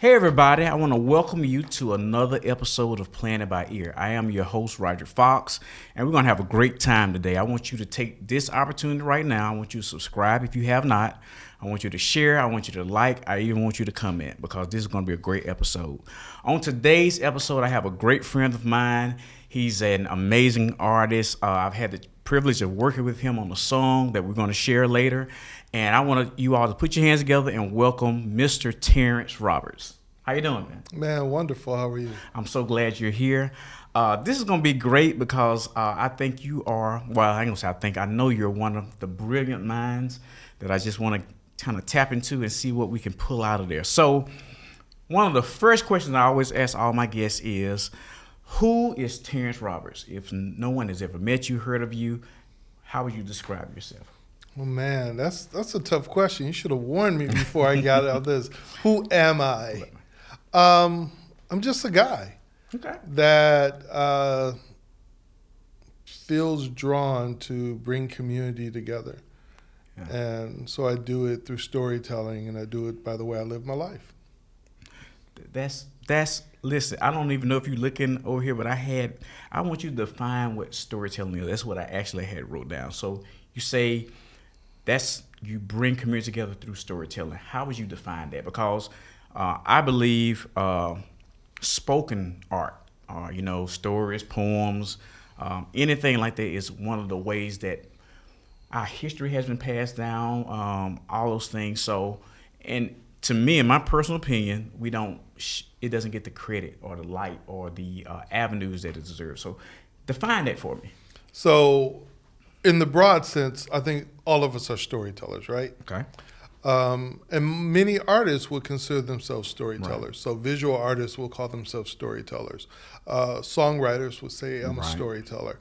Hey everybody, I want to welcome you to another episode of Planted by Ear. I am your host, Rodrick Fox, and we're going to have a great time today. I want you to take this opportunity right now. I want you to subscribe if you have not. I want you to share. I want you to like. I even want you to comment because this is going to be a great episode. On today's episode, I have a great friend of mine. He's an amazing artist. I've had the privilege of working with him on a song that we're going to share later. And I want you all to put your hands together and welcome Mr. Terrence Roberts. How you doing, man? Man, wonderful. How are you? I'm so glad you're here. This is going to be great because I think you are, well, I ain't going to say I think, I know you're one of the brilliant minds that I just want to kind of tap into and see what we can pull out of there. So one of the first questions I always ask all my guests is, who is Terrence Roberts? If no one has ever met you, heard of you, how would you describe yourself? Well, man, that's a tough question. You should have warned me before I got out of this. Who am I? I'm just a guy that feels drawn to bring community together. Yeah. And so I do it through storytelling, and I do it by the way I live my life. Listen, I don't even know if you're looking over here, but I want you to define what storytelling is. That's what I actually had wrote down. So you say you bring community together through storytelling. How would you define that? Because I believe spoken art, stories, poems, anything like that is one of the ways that our history has been passed down, all those things. So, and to me, in my personal opinion, it doesn't get the credit or the light or the avenues that it deserves. So define that for me. So in the broad sense, I think all of us are storytellers, right? Okay. And many artists would consider themselves storytellers. Right. So visual artists will call themselves storytellers. Songwriters would say, I'm a storyteller.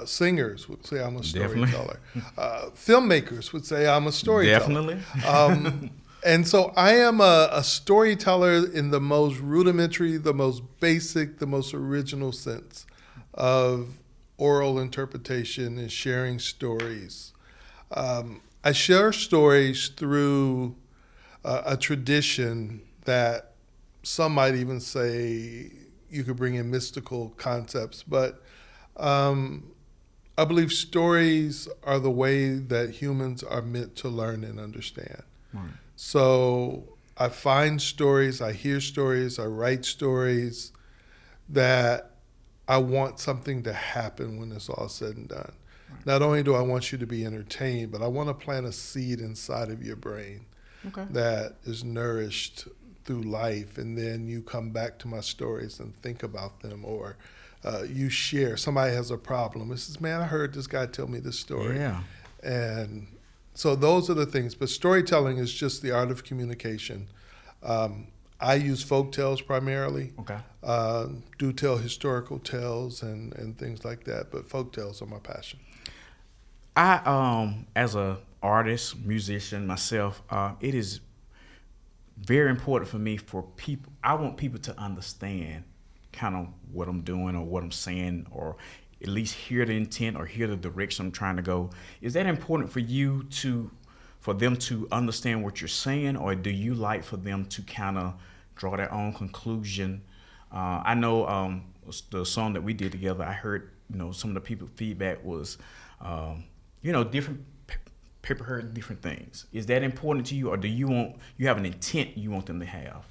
Singers would say, I'm a storyteller. Filmmakers would say, I'm a storyteller. Definitely. And so I am a storyteller in the most rudimentary, the most basic, the most original sense of oral interpretation and sharing stories. I share stories through a tradition that some might even say you could bring in mystical concepts, but I believe stories are the way that humans are meant to learn and understand. Right. So I find stories, I hear stories, I write stories that I want something to happen when it's all said and done. Right. Not only do I want you to be entertained, but I want to plant a seed inside of your brain that is nourished through life. And then you come back to my stories and think about them, or you share. Somebody has a problem. It says, man, I heard this guy tell me this story. Yeah. And so those are the things. But storytelling is just the art of communication. I use folk tales primarily. Okay. Do tell historical tales and things like that, but folk tales are my passion. I, as a artist, musician myself, it is very important for me I want people to understand kind of what I'm doing or what I'm saying, or at least hear the intent or hear the direction I'm trying to go. Is that important for you for them to understand what you're saying, or do you like for them to kind of draw their own conclusion? I know the song that we did together, I heard, some of the people feedback was, different people heard different things. Is that important to you, or do you have an intent you want them to have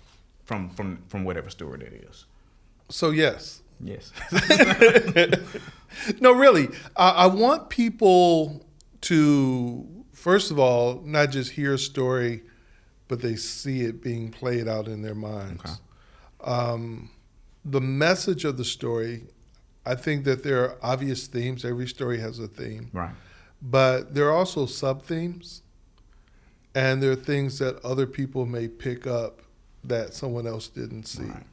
from whatever story that is? So yes. Yes. No, really. I want people to, first of all, not just hear a story, but they see it being played out in their minds. Okay. The message of the story, I think that there are obvious themes. Every story has a theme. Right. But there are also sub-themes, and there are things that other people may pick up that someone else didn't see. Right.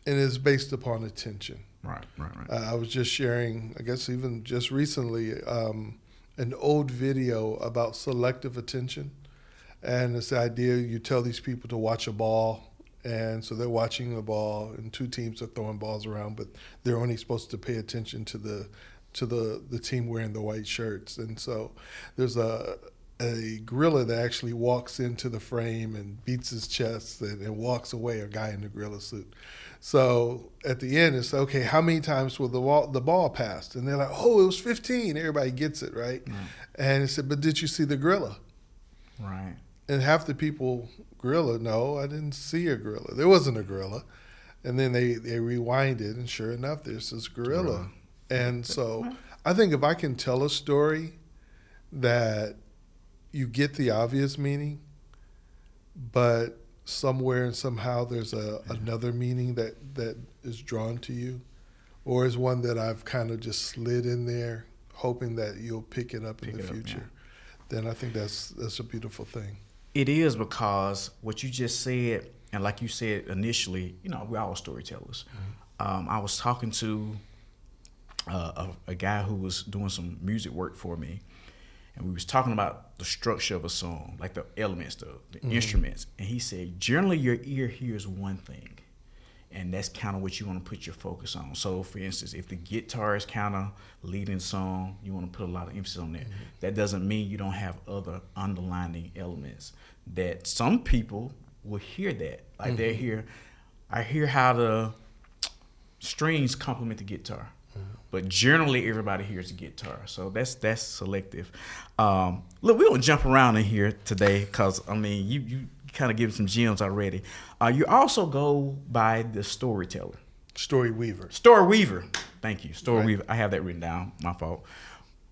And it's based upon attention. Right. I was just sharing, I guess even just recently, an old video about selective attention. And it's the idea you tell these people to watch a ball, and so they're watching the ball, and two teams are throwing balls around, but they're only supposed to pay attention to the team wearing the white shirts. And so there's a a gorilla that actually walks into the frame and beats his chest and walks away, a guy in the gorilla suit. So at the end, it's okay, how many times will the ball passed? And they're like, oh, it was 15. Everybody gets it, right? And he said, but did you see the gorilla? Right. And half the people, gorilla, no, I didn't see a gorilla. There wasn't a gorilla. And then they rewind it, and sure enough, there's this gorilla. And so I think if I can tell a story that you get the obvious meaning, but somewhere and somehow there's another meaning that is drawn to you, or is one that I've kind of just slid in there, hoping that you'll pick it up in the future, then I think that's a beautiful thing. It is, because what you just said, and like you said initially, we're all storytellers. I was talking to a guy who was doing some music work for me, and we was talking about the structure of a song, like the elements, the instruments. And he said, generally your ear hears one thing, and that's kind of what you want to put your focus on. So for instance, if the guitar is kind of leading the song, you want to put a lot of emphasis on that. That doesn't mean you don't have other underlining elements that some people will hear that. Like they hear, I hear how the strings complement the guitar. But generally, everybody hears the guitar, so that's selective. Look, we're gonna jump around in here today, because you kind of give some gems already. You also go by the storyteller, StoryWeaver. StoryWeaver. Thank you, StoryWeaver. I have that written down. My fault.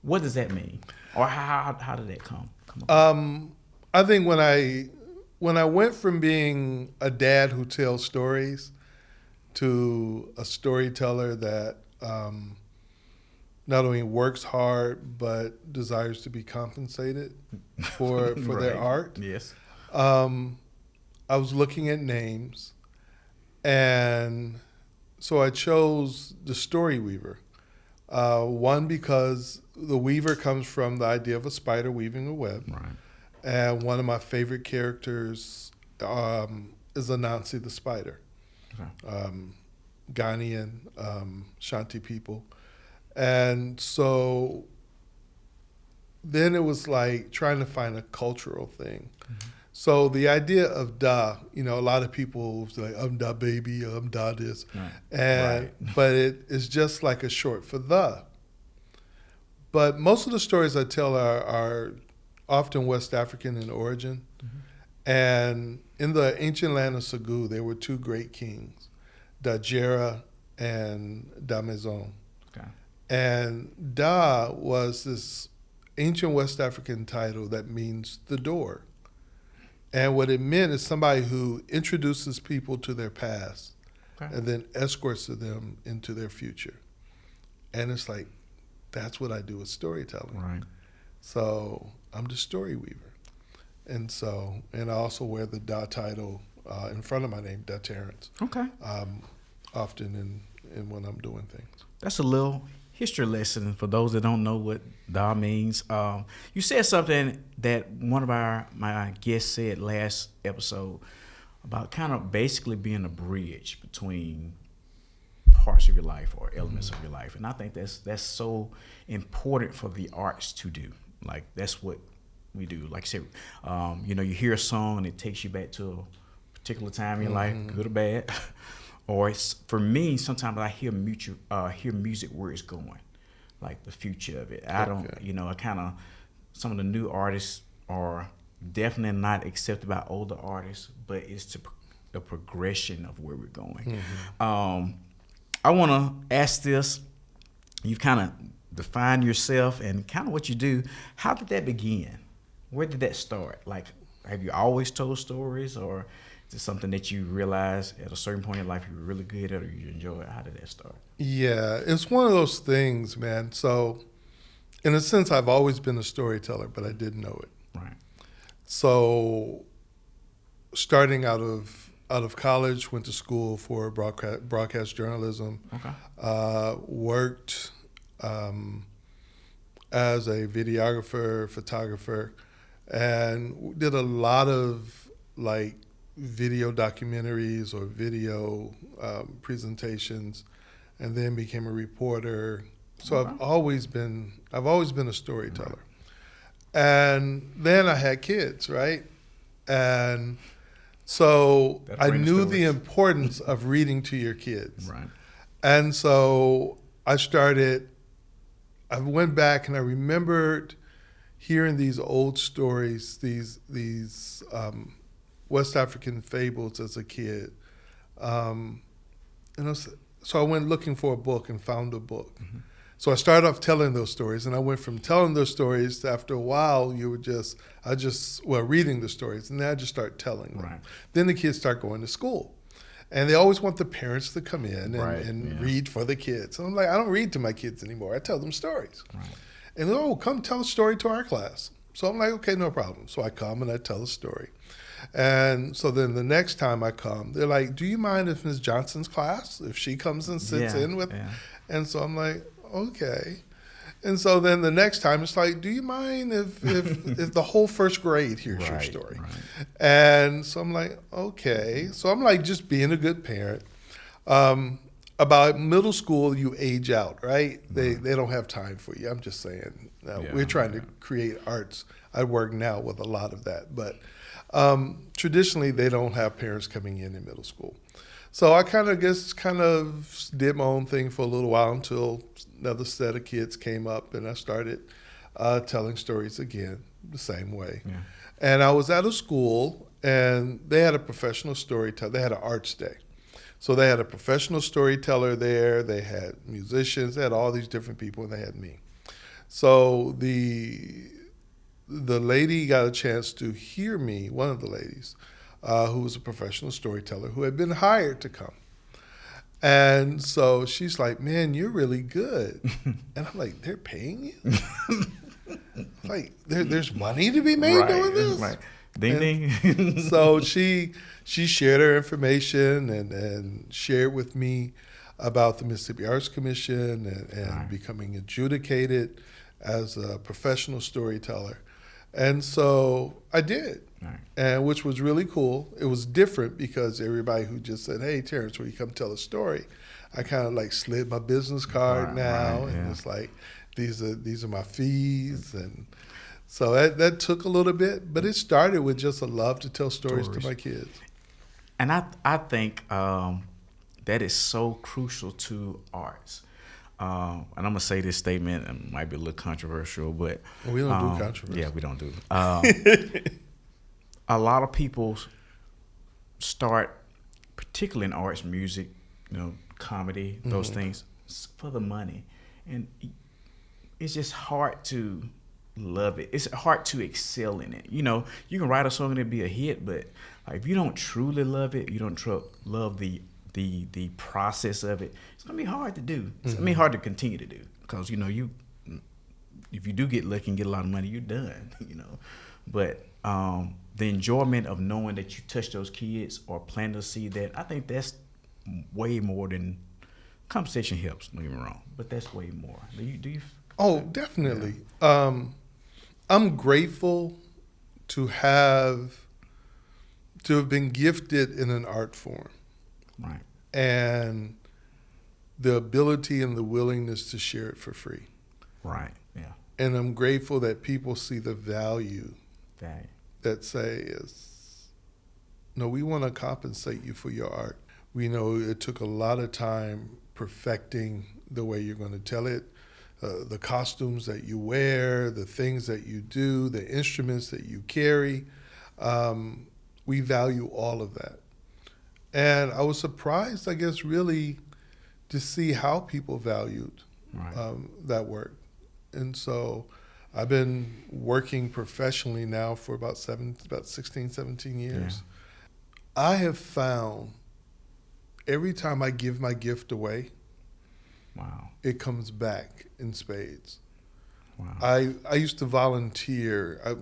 What does that mean, or how did that come up? I think when I went from being a dad who tells stories to a storyteller that not only works hard but desires to be compensated for Right. their art. Yes. I was looking at names, and so I chose the StoryWeaver. One, because the weaver comes from the idea of a spider weaving a web. Right. And one of my favorite characters is Anansi the spider. Okay. Ghanaian, Shanti people. And so then it was like trying to find a cultural thing. So the idea of da, a lot of people was like, I'm da baby, I'm da this. Right. But it is just like a short for the. But most of the stories I tell are often West African in origin. And in the ancient land of Segu, there were two great kings, Dajera and Damezon. Okay. And Da was this ancient West African title that means the door. And what it meant is somebody who introduces people to their past and then escorts them into their future. And it's like, that's what I do with storytelling. Right. So I'm the StoryWeaver. And I also wear the Da title in front of my name, Da Terrence. Okay. Often in when I'm doing things. That's a little history lesson for those that don't know what Da means. You said something that one of my guests said last episode about kind of basically being a bridge between parts of your life or elements of your life. And I think that's so important for the arts to do. Like, that's what we do. Like I said, you hear a song and it takes you back to a particular time in your life, good or bad. Or for me, sometimes I hear music where it's going, like the future of it. I don't, I kind of, some of the new artists are definitely not accepted by older artists, but it's the progression of where we're going. I want to ask this. You've kind of defined yourself and kind of what you do. How did that begin? Where did that start? Like, have you always told stories, or is it something that you realized at a certain point in your life you were really good at or you enjoy it? How did that start? Yeah, it's one of those things, man. So in a sense, I've always been a storyteller, but I didn't know it. Right. So starting out of college, went to school for broadcast journalism. Okay. Worked as a videographer, photographer, and did a lot of like video documentaries or video presentations, and then became a reporter. So I've always been a storyteller. And then I had kids, right? And so That'll I bring the knew the stories. importance of reading to your kids. Right. And so I went back and I remembered hearing these old stories, these West African fables as a kid. And so I went looking for a book and found a book. Mm-hmm. So I started off telling those stories, and I went from telling those stories to, after a while, reading the stories, and then I just start telling them. Right. Then the kids start going to school, and they always want the parents to come in and Yeah. read for the kids. So I'm like, I don't read to my kids anymore. I tell them stories. Right. And they're, come tell a story to our class. So I'm like, okay, no problem. So I come and I tell a story. And so then the next time I come, they're like, do you mind if Ms. Johnson's class, if she comes and sits in with? Yeah. And so I'm like, okay. And so then the next time it's like, do you mind if the whole first grade hears your story? Right. And so I'm like, okay. So I'm like just being a good parent. About middle school, you age out, right? They don't have time for you. I'm just saying. We're trying to create arts. I work now with a lot of that. But traditionally, they don't have parents coming in middle school. So I kind of did my own thing for a little while until another set of kids came up and I started telling stories again the same way. Yeah. And I was at a school and they had a professional storyteller. They had an arts day. So they had a professional storyteller there. They had musicians. They had all these different people and they had me. So the lady got a chance to hear me, one of the ladies, who was a professional storyteller who had been hired to come. And so she's like, man, you're really good. And I'm like, they're paying you? Like, there's money to be made doing this? Right. Ding, ding. So she shared her information and shared with me about the Mississippi Arts Commission and becoming adjudicated as a professional storyteller. And so I did, and which was really cool. It was different because everybody who just said, hey, Terrence, will you come tell a story? I kind of like slid my business card and it's like, these are my fees. And so that took a little bit, but it started with just a love to tell stories to my kids. And I think that is so crucial to arts. And I'm gonna say this statement, it might be a little controversial, but we don't do controversy. Yeah, we don't do. A lot of people start, particularly in arts, music, comedy, those things, for the money, and it's just hard to love it. It's hard to excel in it. You can write a song and it'll be a hit, but like, if you don't truly love it, you don't love the process of it, it's gonna be hard to do. It's gonna be hard to continue to do because if you do get lucky and get a lot of money, you're done. But the enjoyment of knowing that you touch those kids or plan to see that, I think that's way more than compensation helps. Don't get me wrong, but that's way more. Do you? Oh, definitely. Yeah. I'm grateful to have been gifted in an art form. Right. And the ability and the willingness to share it for free. Right, yeah. And I'm grateful that people see the value that say no, we want to compensate you for your art. We know it took a lot of time perfecting the way you're going to tell it, the costumes that you wear, the things that you do, the instruments that you carry. We value all of that. And I was surprised, I guess, really to see how people valued that work. And so I've been working professionally now for about 16, 17 years. Yeah. I have found every time I give my gift away, it comes back in spades. Wow. I used to volunteer.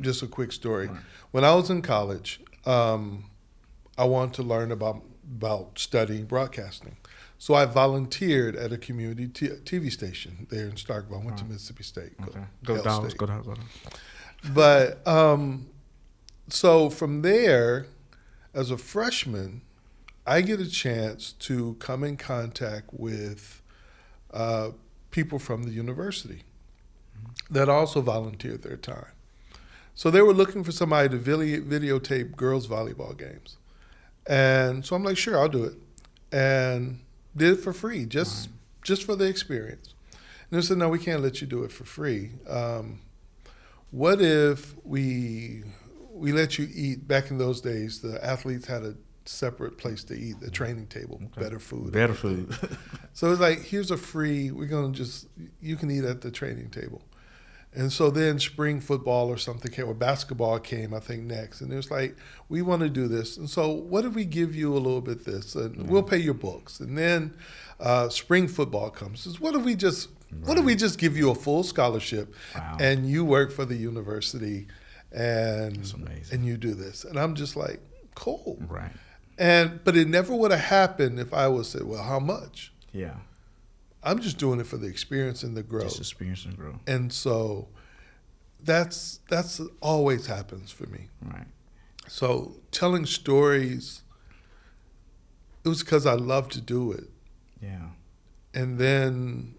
Just a quick story. Right. When I was in college, I wanted to learn about studying broadcasting. So I volunteered at a community TV station there in Starkville. I went to Mississippi State. Okay. Go down. But so from there, as a freshman, I get a chance to come in contact with people from the university. that also volunteered their time. So they were looking for somebody to videotape girls' volleyball games. And so I'm like, sure, I'll do it. And did it for free, just for the experience. And they said, no, we can't let you do it for free. What if we let you eat? Back in those days, the athletes had a separate place to eat, the training table, better food. Better food. So it's like, here's a free, you can eat at the training table. And so then spring football or something came, or basketball came, I think, next. And it was like, we want to do this. And so what if we give you a little bit this? And we'll pay your books. And then spring football comes. Says, what if we just give you a full scholarship and you work for the university and you do this? And I'm just like, cool. Right. But it never would have happened if I would say, well, how much? Yeah. I'm just doing it for the experience and the growth. Just experience and growth. And so that's always happens for me. Right. So telling stories, it was because I love to do it. Yeah. And then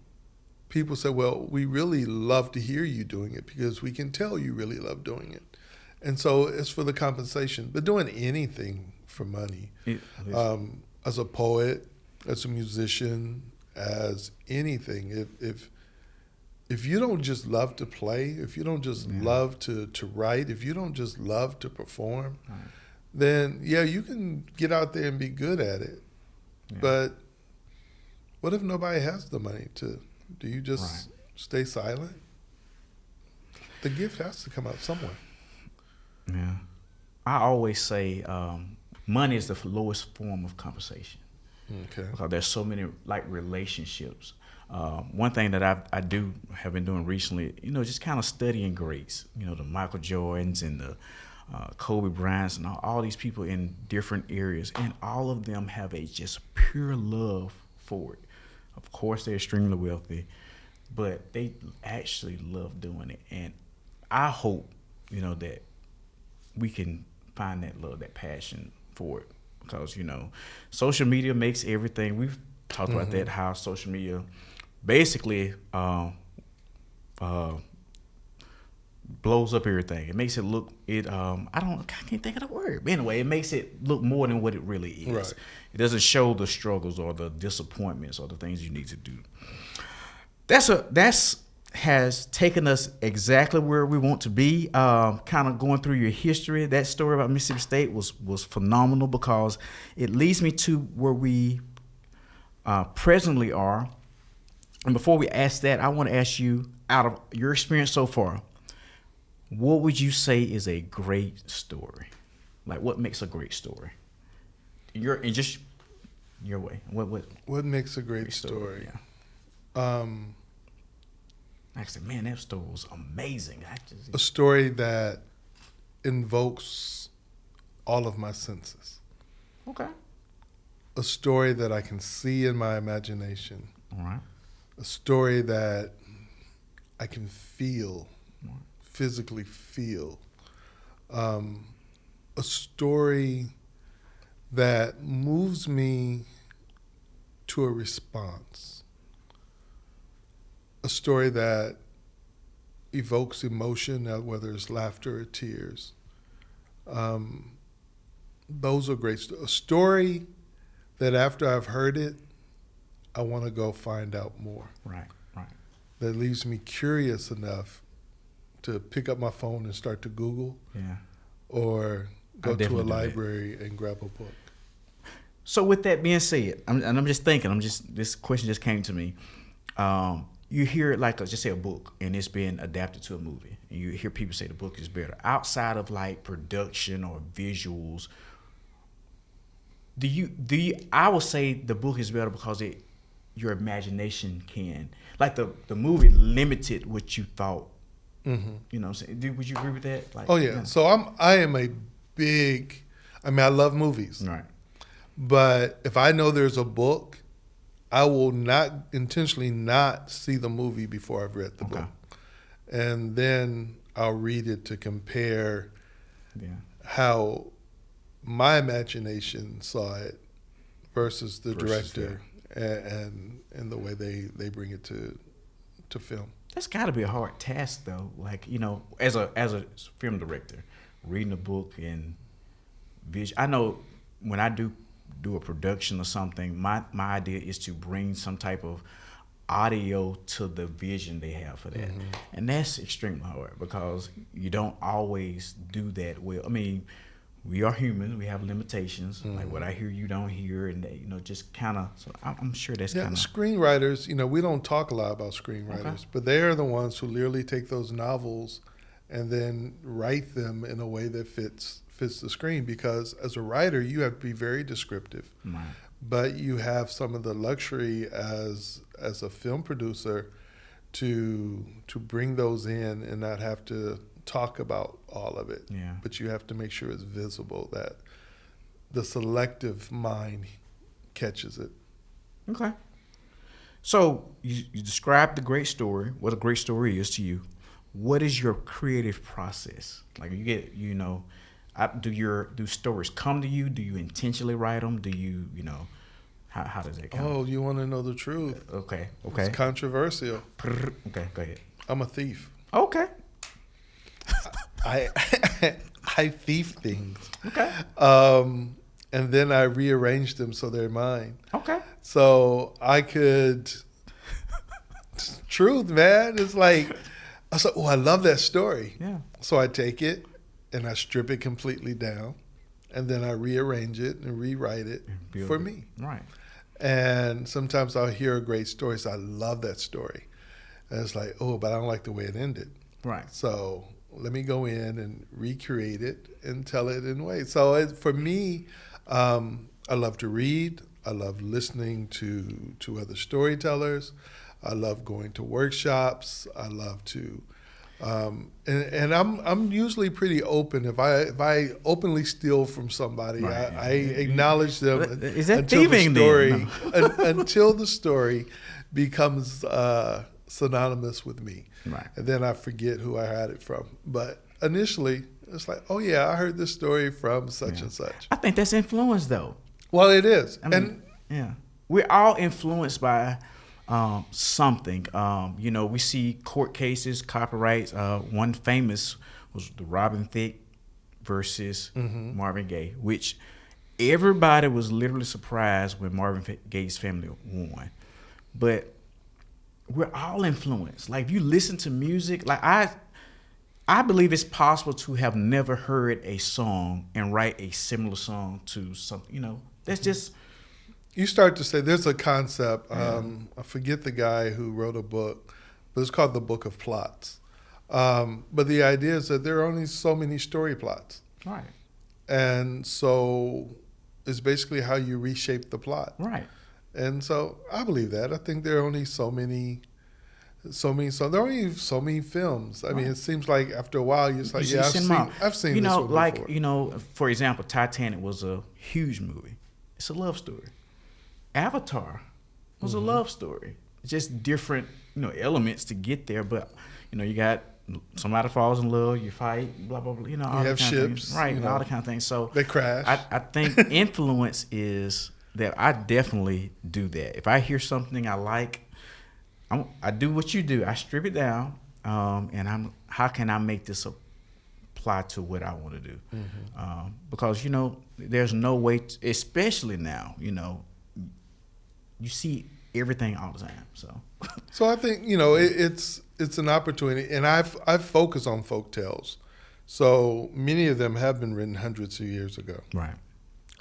people said, well, we really love to hear you doing it because we can tell you really love doing it. And so it's for the compensation. But doing anything for money, as a poet, as a musician, as anything, if you don't just love to play, if you don't just love to write, if you don't just love to perform, then you can get out there and be good at it. Yeah. But what if nobody has the money to? Do you just stay silent? The gift has to come out somewhere. Yeah, I always say money is the lowest form of compensation. Okay. Because there's so many relationships. One thing that I have been doing recently, just kind of studying greats. The Michael Jordans and the Kobe Bryants and all these people in different areas, and all of them have a just pure love for it. Of course, they're extremely wealthy, but they actually love doing it. And I hope, that we can find that love, that passion for it. Because, social media makes everything. We've talked about that, how social media basically blows up everything. It makes it look, I can't think of the word. But anyway, it makes it look more than what it really is. Right. It doesn't show the struggles or the disappointments or the things you need to do. That's has taken us exactly where we want to be. Kind of going through your history. That story about Mississippi State was phenomenal because it leads me to where we presently are. And before we ask that, I want to ask you, out of your experience so far, what would you say is a great story? Like, what makes a great story? Just your way. What makes a great story? Yeah. I said, man, that story was amazing. A story that invokes all of my senses. Okay. A story that I can see in my imagination. All right. A story that I can feel, physically feel. A story that moves me to a response. A story that evokes emotion, whether it's laughter or tears. Those are great stories. A story that after I've heard it, I want to go find out more. Right. That leaves me curious enough to pick up my phone and start to Google. Yeah. Or go to a library and grab a book. So with that being said, I'm just thinking, this question just came to me. You hear it like, just say a book, and it's been adapted to a movie. And you hear people say the book is better. Outside of like production or visuals, do you? I would say the book is better because your imagination can, like the movie limited what you thought. Mm-hmm. You know what I'm saying? Would you agree with that? Like, oh yeah. So I am a big. I love movies. Right. But if I know there's a book, I will not intentionally not see the movie before I've read the book. And then I'll read it to compare how my imagination saw it versus the director and the way they bring it to film. That's got to be a hard task, though. Like, as a film director, reading a book and vision. I know when I do a production or something, my idea is to bring some type of audio to the vision they have for that, and that's extremely hard because you don't always do that well. I mean, we are humans; we have limitations. Like what I hear, you don't hear, and just kind of. So I'm sure that's kind of screenwriters. We don't talk a lot about screenwriters, but they are the ones who literally take those novels and then write them in a way that fits the screen. Because as a writer, you have to be very descriptive, but you have some of the luxury as a film producer to bring those in and not have to talk about all of it. Yeah. But you have to make sure it's visible, that the selective mind catches it. Okay. So you described the great story, what a great story is to you. What is your creative process? Like you get, do stories come to you? Do you intentionally write them? Do you, how does that come? Oh, you want to know the truth? Okay. It's controversial. Okay, go ahead. I'm a thief. Okay. I thief things. Okay. And then I rearrange them so they're mine. Okay. So I could. Truth, man. It's like, I was like, oh, I love that story. Yeah. So I take it and I strip it completely down, and then I rearrange it and rewrite it for me. Right. And sometimes I'll hear a great story, so I love that story. And it's like, oh, but I don't like the way it ended. Right. So let me go in and recreate it and tell it in ways. So for me, I love to read. I love listening to other storytellers. I love going to workshops. I love to, and I'm usually pretty open. If I openly steal from somebody, right. I acknowledge them. Is that thieving then? No. Until the story becomes synonymous with me, right. And then I forget who I had it from. But initially, it's like, oh yeah, I heard this story from such and such. I think that's influence, though. Well, it is, we're all influenced by something. We see court cases, copyrights. One famous was the Robin Thicke versus Marvin Gaye, which everybody was literally surprised when Marvin Gaye's family won. But we're all influenced. Like if you listen to music, like I believe it's possible to have never heard a song and write a similar song to something. That's just. You start to say there's a concept. I forget the guy who wrote a book, but it's called the Book of Plots. But the idea is that there are only so many story plots. Right. And so it's basically how you reshape the plot. Right. And so I believe that. I think there are only so many. So there are only so many films. I mean, it seems like after a while, you're just like, I've seen this one before. For example, Titanic was a huge movie. It's a love story. Avatar was a love story. It's just different, elements to get there. But, you got somebody falls in love, you fight, blah, blah, blah. You have ships. Right, all the kind of things. So they crash. I think influence is that I definitely do that. If I hear something I like, I do what you do. I strip it down, and how can I make this apply to what I want to do? Because there's no way, especially now. You see everything all the time. So I think it's an opportunity, and I've focused on folk tales. So many of them have been written hundreds of years ago, right,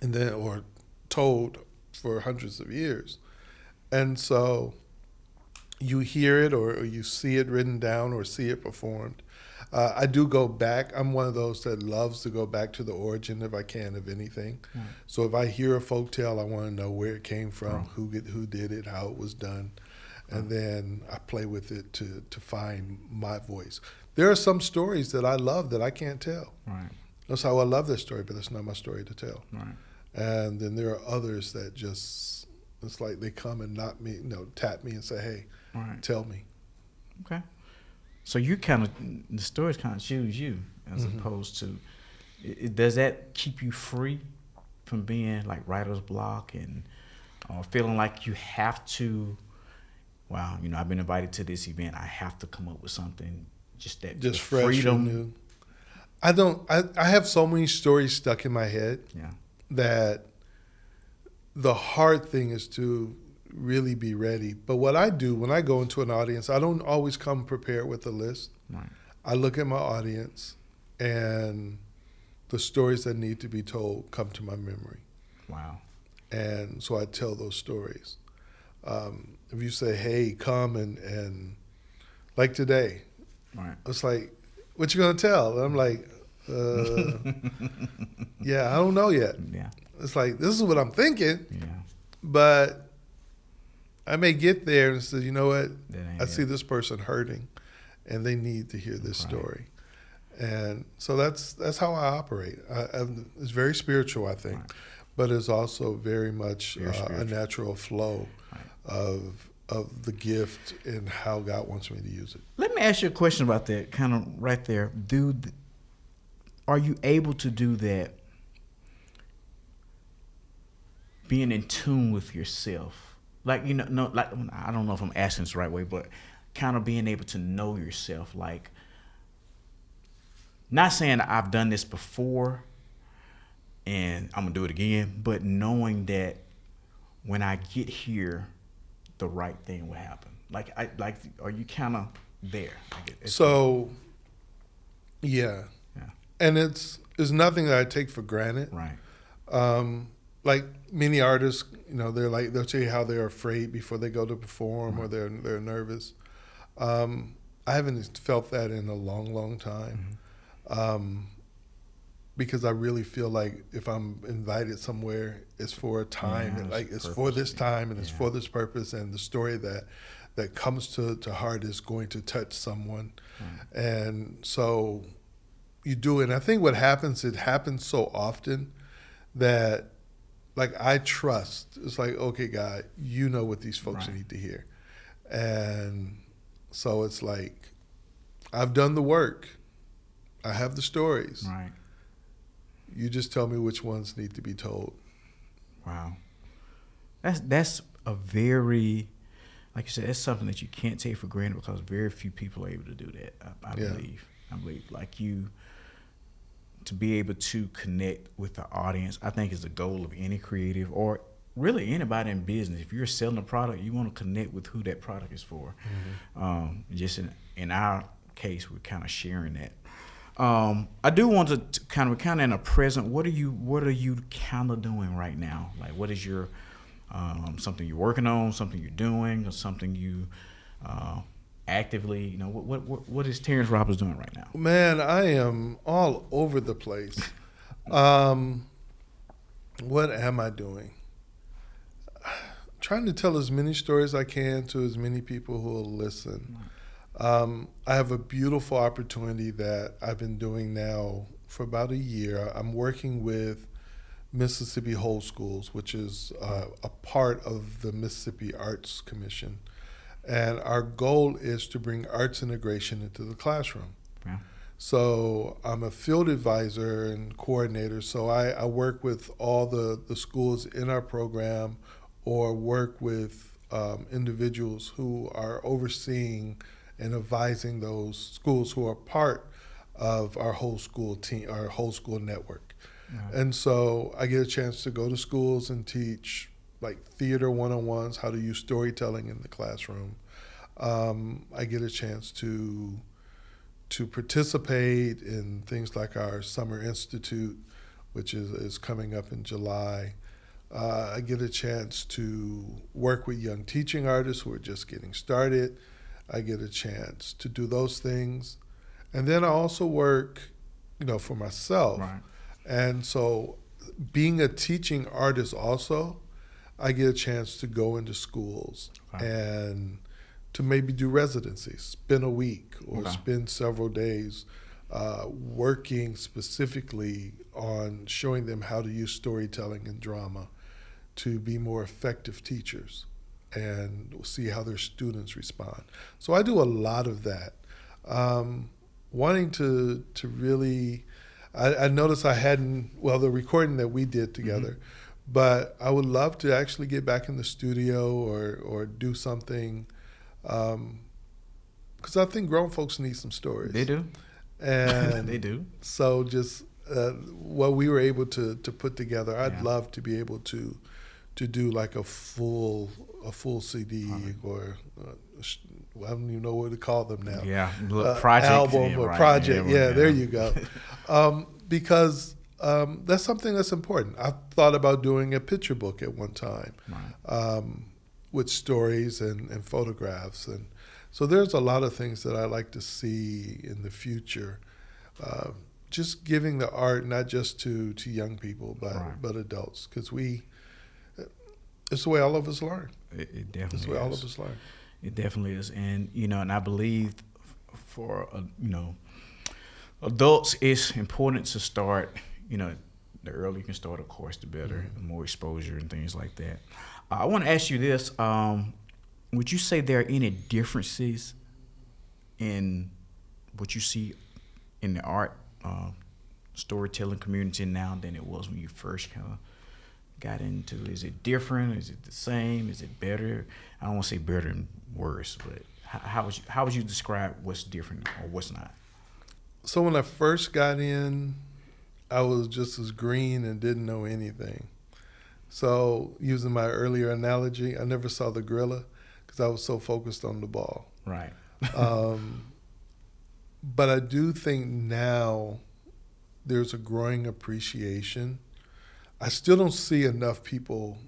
and then or told for hundreds of years, and so. You hear it or you see it written down or see it performed. I do go back. I'm one of those that loves to go back to the origin if I can of anything. Right. So if I hear a folktale, I want to know where it came from, who did it, how it was done, and then I play with it to find my voice. There are some stories that I love that I can't tell. Right. That's how I love this story, but it's not my story to tell. Right. And then there are others that just, it's like they come and knock me, tap me and say, hey, tell me. Okay. So the stories kind of choose you as opposed to, does that keep you free from being like writer's block and feeling like you have to wow, I've been invited to this event. I have to come up with something just fresh freedom. and new. I have so many stories stuck in my head that the hard thing is to really be ready. But what I do when I go into an audience, I don't always come prepared with a list. Right. I look at my audience, and the stories that need to be told come to my memory. Wow. And so I tell those stories. If you say, hey, come and like today, right. It's like, what you gonna tell? And I'm like, yeah, I don't know yet. Yeah. It's like, this is what I'm thinking. Yeah. But I may get there and say, you know what? I see it. this person hurting, and they need to hear this story. And so that's how I operate. It's very spiritual, I think, but it's also very much a natural flow of the gift and how God wants me to use it. Let me ask you a question about that, kind of right there. Are you able to do that being in tune with yourself? Like, I don't know if I'm asking this the right way, but kind of being able to know yourself. Like, not saying I've done this before and I'm going to do it again, but knowing that when I get here, the right thing will happen. Are you kind of there? So, yeah. And it's nothing that I take for granted. Right. Like many artists, they'll tell you how they're afraid before they go to perform, or they're nervous. I haven't felt that in a long, long time. Because I really feel like if I'm invited somewhere, it's for a time, it's for this time, and it's for this purpose, and the story that comes to heart is going to touch someone. And so you do it. And I think what happens, it happens so often that, like, I trust. It's like, okay, God, you know what these folks need to hear. And so it's like, I've done the work. I have the stories. Right. You just tell me which ones need to be told. Wow. That's a very, like you said, that's something that you can't take for granted, because very few people are able to do that. I believe. Like you, to be able to connect with the audience, I think is the goal of any creative, or really anybody in business. If you're selling a product, you want to connect with who that product is for. Just in our case, we're kind of sharing that. I do want to kind of in a present. What are you kind of doing right now? Like, what is your something you're working on, something you're doing, or something you actively, what is Terrence Roberts doing right now? Man, I am all over the place. What am I doing? Trying to tell as many stories as I can to as many people who will listen. I have a beautiful opportunity that I've been doing now for about a year. I'm working with Mississippi Whole Schools, which is a part of the Mississippi Arts Commission. And our goal is to bring arts integration into the classroom. Yeah. So I'm a field advisor and coordinator. So I work with all the schools in our program, or work with individuals who are overseeing and advising those schools who are part of our whole school team, our whole school network. Yeah. And so I get a chance to go to schools and teach like theater one-on-ones, how to use storytelling in the classroom. I get a chance to participate in things like our Summer Institute, which is coming up in July. I get a chance to work with young teaching artists who are just getting started. I get a chance to do those things. And then I also work, for myself. Right. And so being a teaching artist also, I get a chance to go into schools and to maybe do residencies, spend a week or spend several days working specifically on showing them how to use storytelling and drama to be more effective teachers and see how their students respond. So I do a lot of that. Wanting to really, I noticed I hadn't, the recording that we did together, but I would love to actually get back in the studio or do something Because I think grown folks need some stories. They do. And they do. So just what we were able to put together, I'd Yeah. love to be able to do like a full CD or I don't even know what to call them now. Yeah, project album yeah, or right. project. Yeah, There you go. Because that's something that's important. I thought about doing a picture book at one time, Right. with stories and photographs, and so there's a lot of things that I like to see in the future. Just giving the art not just to young people, but adults, because it's the way all of us learn. It definitely It's the way all of us learn. It definitely is, and and I believe for adults, it's important to start. The earlier you can start, of course, the better. Mm-hmm. The more exposure and things like that. I want to ask you this: would you say there are any differences in what you see in the art storytelling community now than it was when you first kind of got into? Is it different? Is it the same? Is it better? I don't want to say better and worse, but how would you describe what's different or what's not? So when I first got in, I was just as green and didn't know anything. So using my earlier analogy, I never saw the gorilla because I was so focused on the ball. Right. But I do think now there's a growing appreciation. I still don't see enough people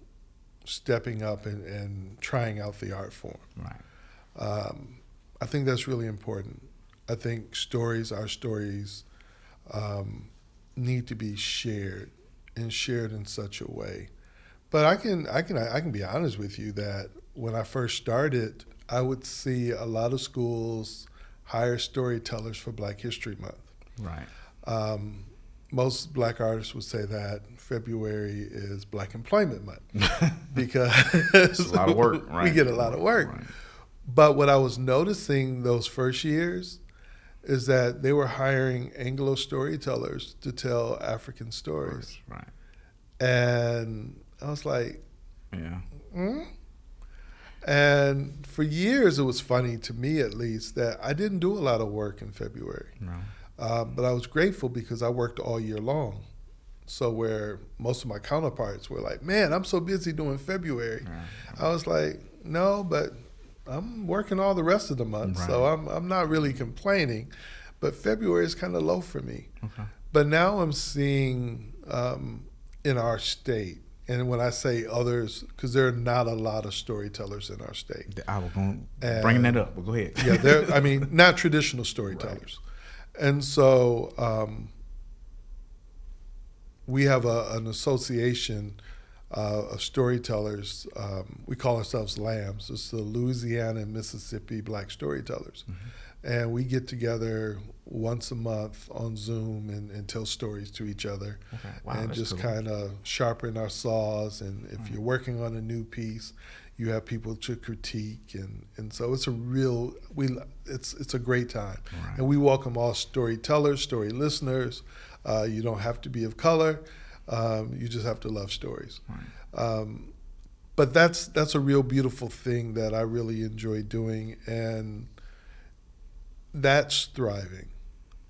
stepping up and trying out the art form. Right. I think that's really important. I think our stories, need to be shared and shared in such a way. But I can be honest with you that when I first started, I would see a lot of schools hire storytellers for Black History Month. Right. Most Black artists would say that February is Black Employment Month because it's a lot of work. Right. We get a lot of work. Right. But what I was noticing those first years is that they were hiring Anglo storytellers to tell African stories. Right. And I was like, yeah. And for years, it was funny to me, at least, that I didn't do a lot of work in February. No. But I was grateful because I worked all year long. So where most of my counterparts were like, man, I'm so busy doing February. Right. I was like, no, but I'm working all the rest of the month. Right. So I'm not really complaining. But February is kind of low for me. Okay. But now I'm seeing in our state, and when I say others, because there are not a lot of storytellers in our state. I was going to bring that up, but go ahead. Yeah, not traditional storytellers. Right. And so we have an association of storytellers. We call ourselves LAMS. It's the Louisiana and Mississippi Black Storytellers. Mm-hmm. And we get together once a month on Zoom and tell stories to each other. Okay. Wow, and just cool. Kind of sharpen our saws. And if you're working on a new piece, you have people to critique. And so it's it's a great time. Right. And we welcome all storytellers, story listeners. You don't have to be of color. You just have to love stories. Right. But that's a real beautiful thing that I really enjoy doing, and that's thriving.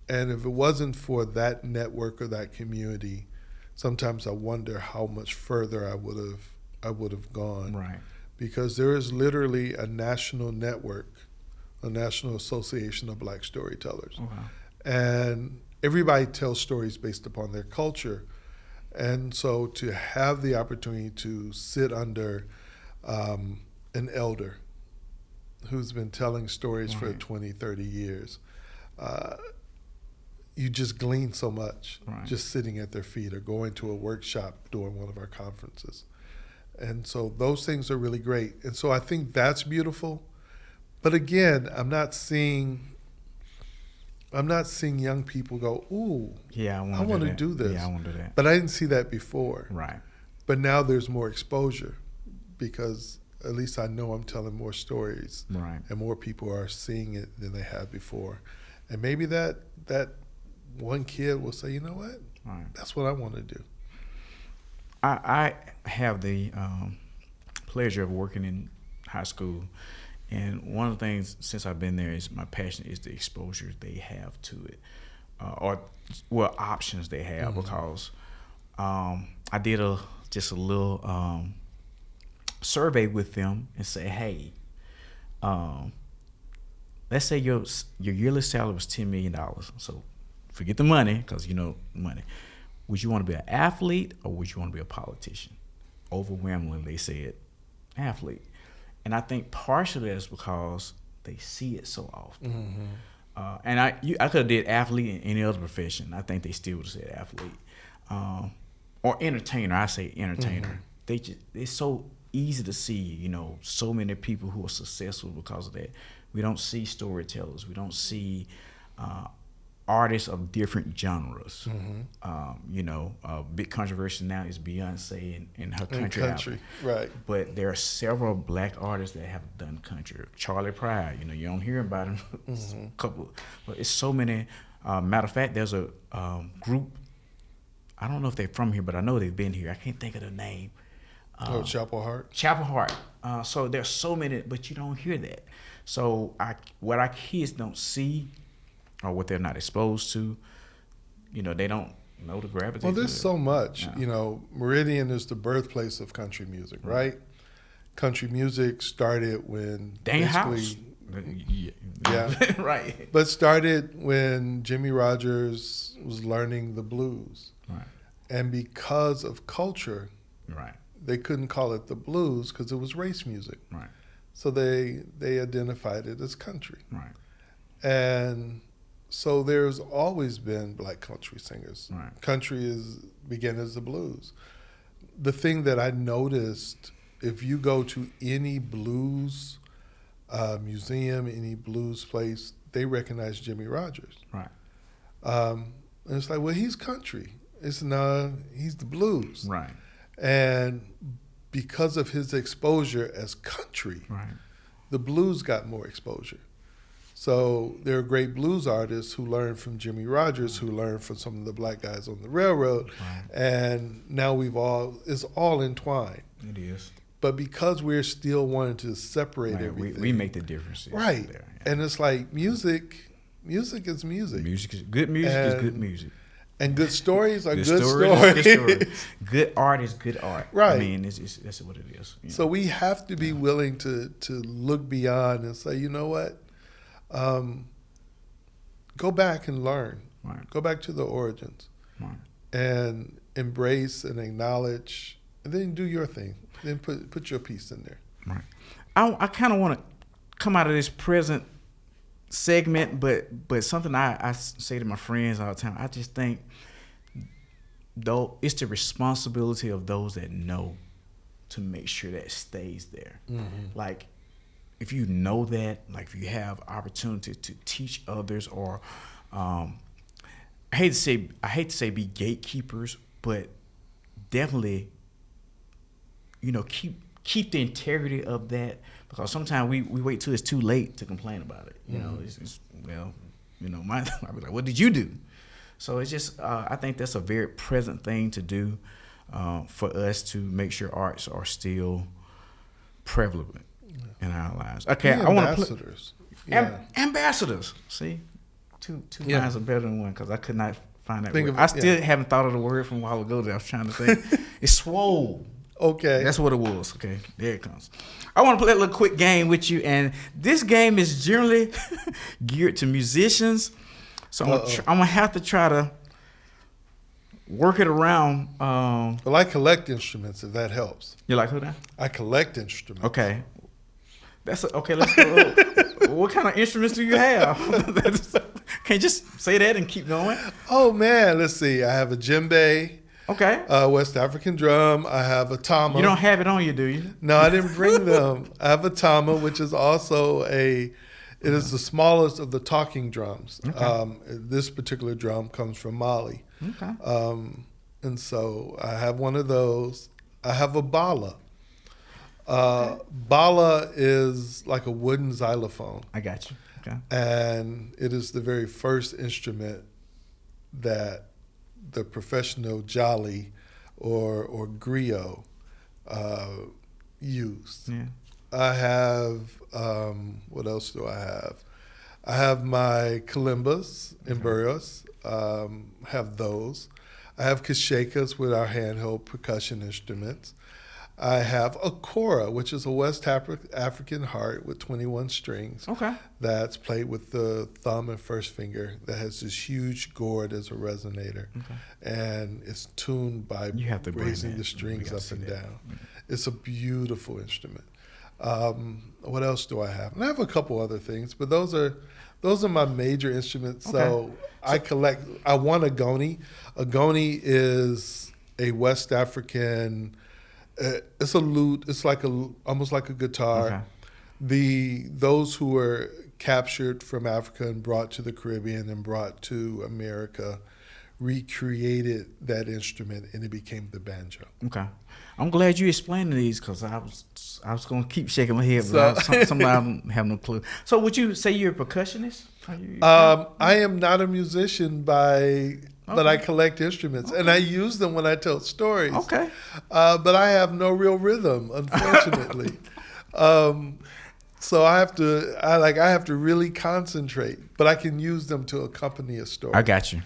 And if it wasn't for that network or that community, sometimes I wonder how much further I would have gone. Right. Because there is literally a national network, a national association of Black storytellers. Oh, wow. And everybody tells stories based upon their culture. And so to have the opportunity to sit under an elder who's been telling stories for 20, 30 years, you just glean so much just sitting at their feet or going to a workshop during one of our conferences. And so those things are really great. And so I think that's beautiful. But again, I'm not seeing young people go, ooh, yeah, I want to do this. Yeah, I want to do that. But I didn't see that before. Right. But now there's more exposure because at least I know I'm telling more stories. Right. And more people are seeing it than they have before. And maybe that one kid will say, you know what? Right. That's what I want to do. I have the pleasure of working in high school, And one of the things since I've been there is my passion is the exposure they have to it, or what options they have. Because I did just a little survey with them and say, hey, let's say your yearly salary was $10 million. So forget the money, because money. Would you want to be an athlete or would you want to be a politician? Overwhelmingly, they said athlete. And I think partially that's because they see it so often. And I could have did athlete in any other profession. I think they still would have said athlete. Or entertainer. I say entertainer. It's so easy to see, so many people who are successful because of that. We don't see storytellers. We don't see artists of different genres. Big controversy now is Beyonce and her country album. Right. But there are several black artists that have done country. Charlie Pride, you don't hear about him. Couple, but it's so many. Matter of fact, there's a group. I don't know if they're from here, but I know they've been here. I can't think of the name. Chapel Hart. Chapel Hart. So there's so many, but you don't hear that. So what our kids don't see, or what they're not exposed to, they don't know the gravity. Well, there's so much. Meridian is the birthplace of country music, right? Country music started when Dang House. Yeah. Right. But started when Jimmy Rogers was learning the blues. Right. And because of culture, right, they couldn't call it the blues because it was race music. Right. So they identified it as country. Right. And so there's always been black country singers. Right. Country began as the blues. The thing that I noticed, if you go to any blues museum, any blues place, they recognize Jimmy Rogers. Right. And it's like, well, he's country. It's not, he's the blues. Right. And because of his exposure as country, right, the blues got more exposure. So there are great blues artists who learned from Jimmy Rogers, who learned from some of the black guys on the railroad, right, and now it's all entwined. It is. But because we're still wanting to separate everything, we make the differences. Right. There, yeah. And it's like music is music. Good music is good music. And good stories are good stories. stories. Good art is good art. Right. I mean, that's what it is. So we have to be willing to look beyond and say, you know what? Go back and learn. Right. Go back to the origins. Right. And embrace and acknowledge, and then do your thing. Then put your piece in there. Right. I kind of want to come out of this present segment, but something I say to my friends all the time. I just think, though, it's the responsibility of those that know to make sure that stays there. Mm-hmm. Like, if you know that, like if you have opportunity to teach others, or I hate to say be gatekeepers, but definitely, keep the integrity of that, because sometimes we wait till it's too late to complain about it. I'll be like, what did you do? So it's just, I think that's a very present thing to do for us to make sure arts are still prevalent in our lives. Okay, I want to ambassadors. Ambassadors. See, two lines are better than one, because I could not find that word. I still haven't thought of the word from a while ago that I was trying to think. It's swole. Okay. That's what it was. Okay, there it comes. I want to play a little quick game with you, and this game is generally geared to musicians. So I'm gonna have to try to work it around. Well, I collect instruments, if that helps. You like who that? I collect instruments. Okay. Okay, let's go. What kind of instruments do you have? Can you just say that and keep going? Oh, man. Let's see. I have a djembe. Okay. West African drum. I have a tama. You don't have it on you, do you? No, I didn't bring them. I have a tama, which is also it is the smallest of the talking drums. Okay. This particular drum comes from Mali. Okay. And so I have one of those. I have a bala. Bala is like a wooden xylophone. I got you. Okay. And it is the very first instrument that the professional jolly or griot used. Yeah. I have, what else do I have? I have my kalimbas and burros, have those. I have kashekas with our handheld percussion instruments. I have a kora, which is a West African harp with 21 strings. Okay. That's played with the thumb and first finger that has this huge gourd as a resonator. Okay. And it's tuned by raising the strings up and down. Mm-hmm. It's a beautiful instrument. What else do I have? And I have a couple other things, but those are my major instruments. Okay. So I want a goni. A goni is a West African. It's a lute. It's like almost like a guitar. Okay. Those who were captured from Africa and brought to the Caribbean and brought to America recreated that instrument, and it became the banjo. Okay, I'm glad you explained these because I was going to keep shaking my head, but somebody I don't have no clue. So, would you say you're a percussionist? I am not a musician but I collect instruments, and I use them when I tell stories. Okay. But I have no real rhythm, unfortunately. So I have to really concentrate, but I can use them to accompany a story. I got you.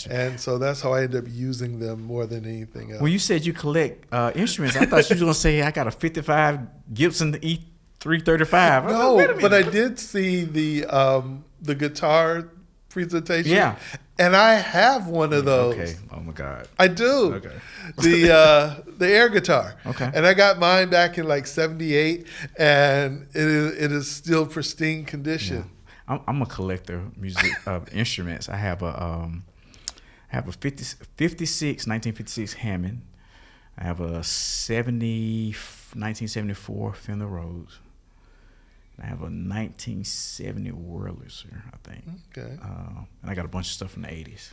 And so that's how I end up using them more than anything else. When you said you collect instruments, I thought you were going to say I got a 55 Gibson E335. No, but I did see the guitar presentation. Yeah. And I have one of those. Okay. Oh my God. I do. Okay. The air guitar. Okay. And I got mine back in like '78, and it is still pristine condition. Yeah. I'm a collector of instruments. I have a 1956 Hammond. I have a 1974 Fender Rhodes. I have a 1970 Wurlitzer, I think. Okay. And I got a bunch of stuff from the 80s.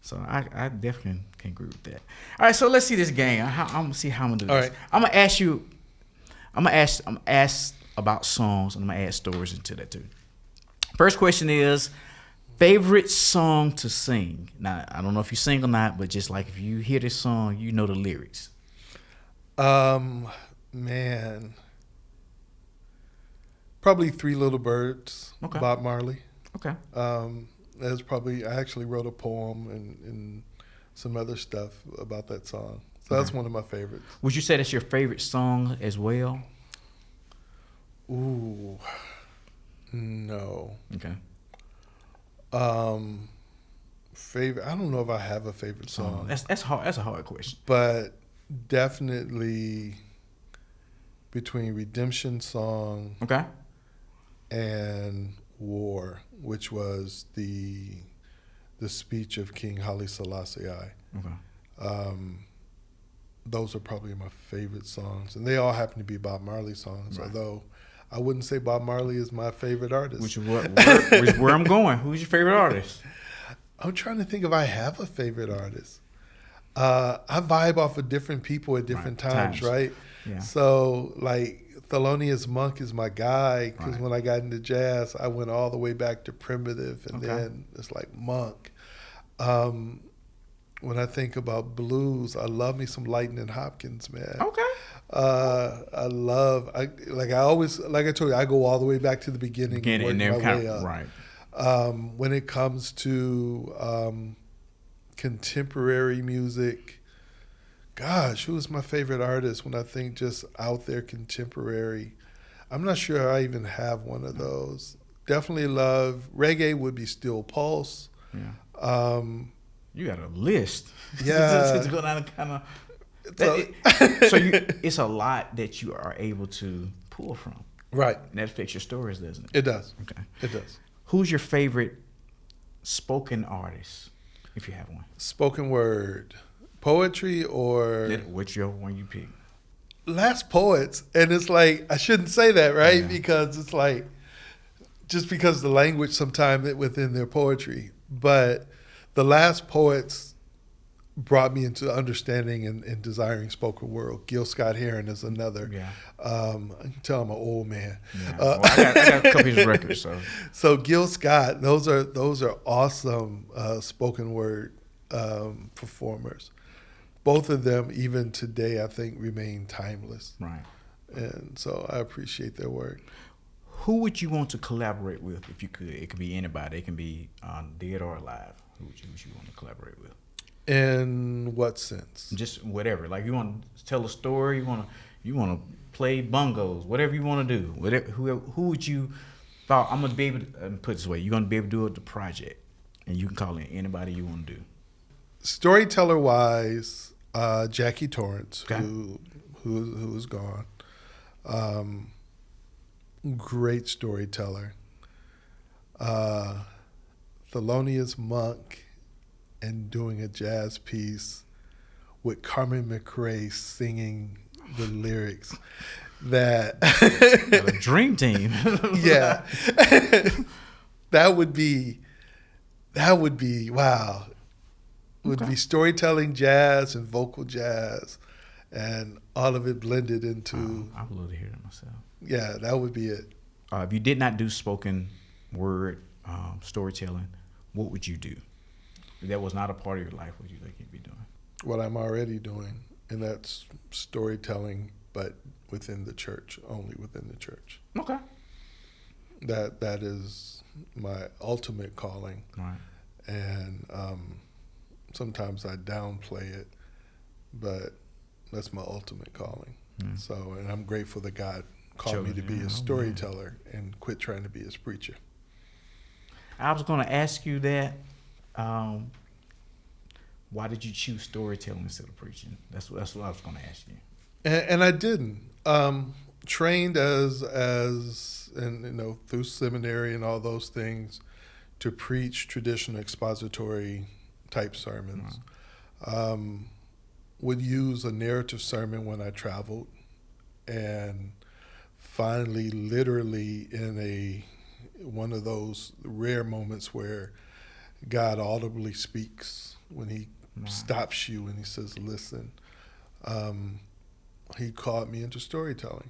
So I definitely can agree with that. All right, so let's see this game. I'm gonna see how I'm gonna do this. Right. I'm gonna ask you. I'm gonna ask about songs, and I'm gonna add stories into that too. First question is favorite song to sing. Now I don't know if you sing or not, but just like if you hear this song, you know the lyrics. Man. Probably Three Little Birds, okay. Bob Marley. Okay. That's probably, I actually wrote a poem and some other stuff about that song. So that's one of my favorites. Would you say that's your favorite song as well? Ooh, no. Okay. Favorite, I don't know if I have a favorite song. That's hard. That's a hard question. But definitely between Redemption Song. Okay. And War, which was the speech of King Haile Selassie I. Okay. Those are probably my favorite songs, and they all happen to be Bob Marley songs. Right. Although I wouldn't say Bob Marley is my favorite artist. Which is where I'm going. Who's your favorite artist? I'm trying to think if I have a favorite artist. I vibe off of different people at different times, right? Yeah. So like Thelonious Monk is my guy because when I got into jazz, I went all the way back to Primitive, and then it's like Monk. When I think about blues, I love me some Lightning Hopkins, man. Okay. I told you, I go all the way back to the beginning and work my way up. Right. When it comes to contemporary music, gosh, who is my favorite artist when I think just out there contemporary? I'm not sure I even have one of those. Definitely love reggae would be Steel Pulse. Yeah. You got a list. Yeah. To go down kind of. It's a lot that you are able to pull from. Right. And that fits your stories, doesn't it? It does. Okay. It does. Who's your favorite spoken artist, if you have one? Spoken word. Poetry or... What's your one you pick? Last Poets. And it's like, I shouldn't say that, right? Yeah. Because it's like, just because the language sometimes within their poetry. But the Last Poets brought me into understanding and desiring spoken word. Gil Scott-Heron is another. Yeah. I can tell I'm an old man. Yeah. Well, I got a couple of his records. So Gil Scott, those are awesome spoken word performers. Both of them, even today, I think remain timeless. Right. And so I appreciate their work. Who would you want to collaborate with if you could? It could be anybody. It can be dead or alive. Who would you want to collaborate with? In what sense? Just whatever. Like you want to tell a story. You want to play bongos. Whatever you want to do. Whatever. Who would you thought I'm gonna be able to put it this way? You're gonna be able to do the project, and you can call in anybody you want to do. Storyteller wise, Jackie Torrance, Okay. who is gone. Great storyteller. Thelonious Monk, and doing a jazz piece with Carmen McRae singing the lyrics. That A dream team. yeah, that would be wow. Would be storytelling jazz and vocal jazz, and all of it blended into. I would love to hear it myself. Yeah, that would be it. If you did not do spoken word storytelling, what would you do? If that was not a part of your life, what would you think you'd be doing? What I'm already doing, and that's storytelling, but within the church, only within the church. Okay. That is my ultimate calling, Right. and sometimes I downplay it, but that's my ultimate calling. Mm. So, and I'm grateful that God called me to be a storyteller and quit trying to be his preacher. I was going to ask you that. Why did you choose storytelling instead of preaching? That's what I was going to ask you. And I didn't. Trained as and through seminary and all those things to preach traditional expository type sermons. Wow. Would use a narrative sermon when I traveled, and finally, literally in one of those rare moments where God audibly speaks when he stops you and he says, listen, he called me into storytelling.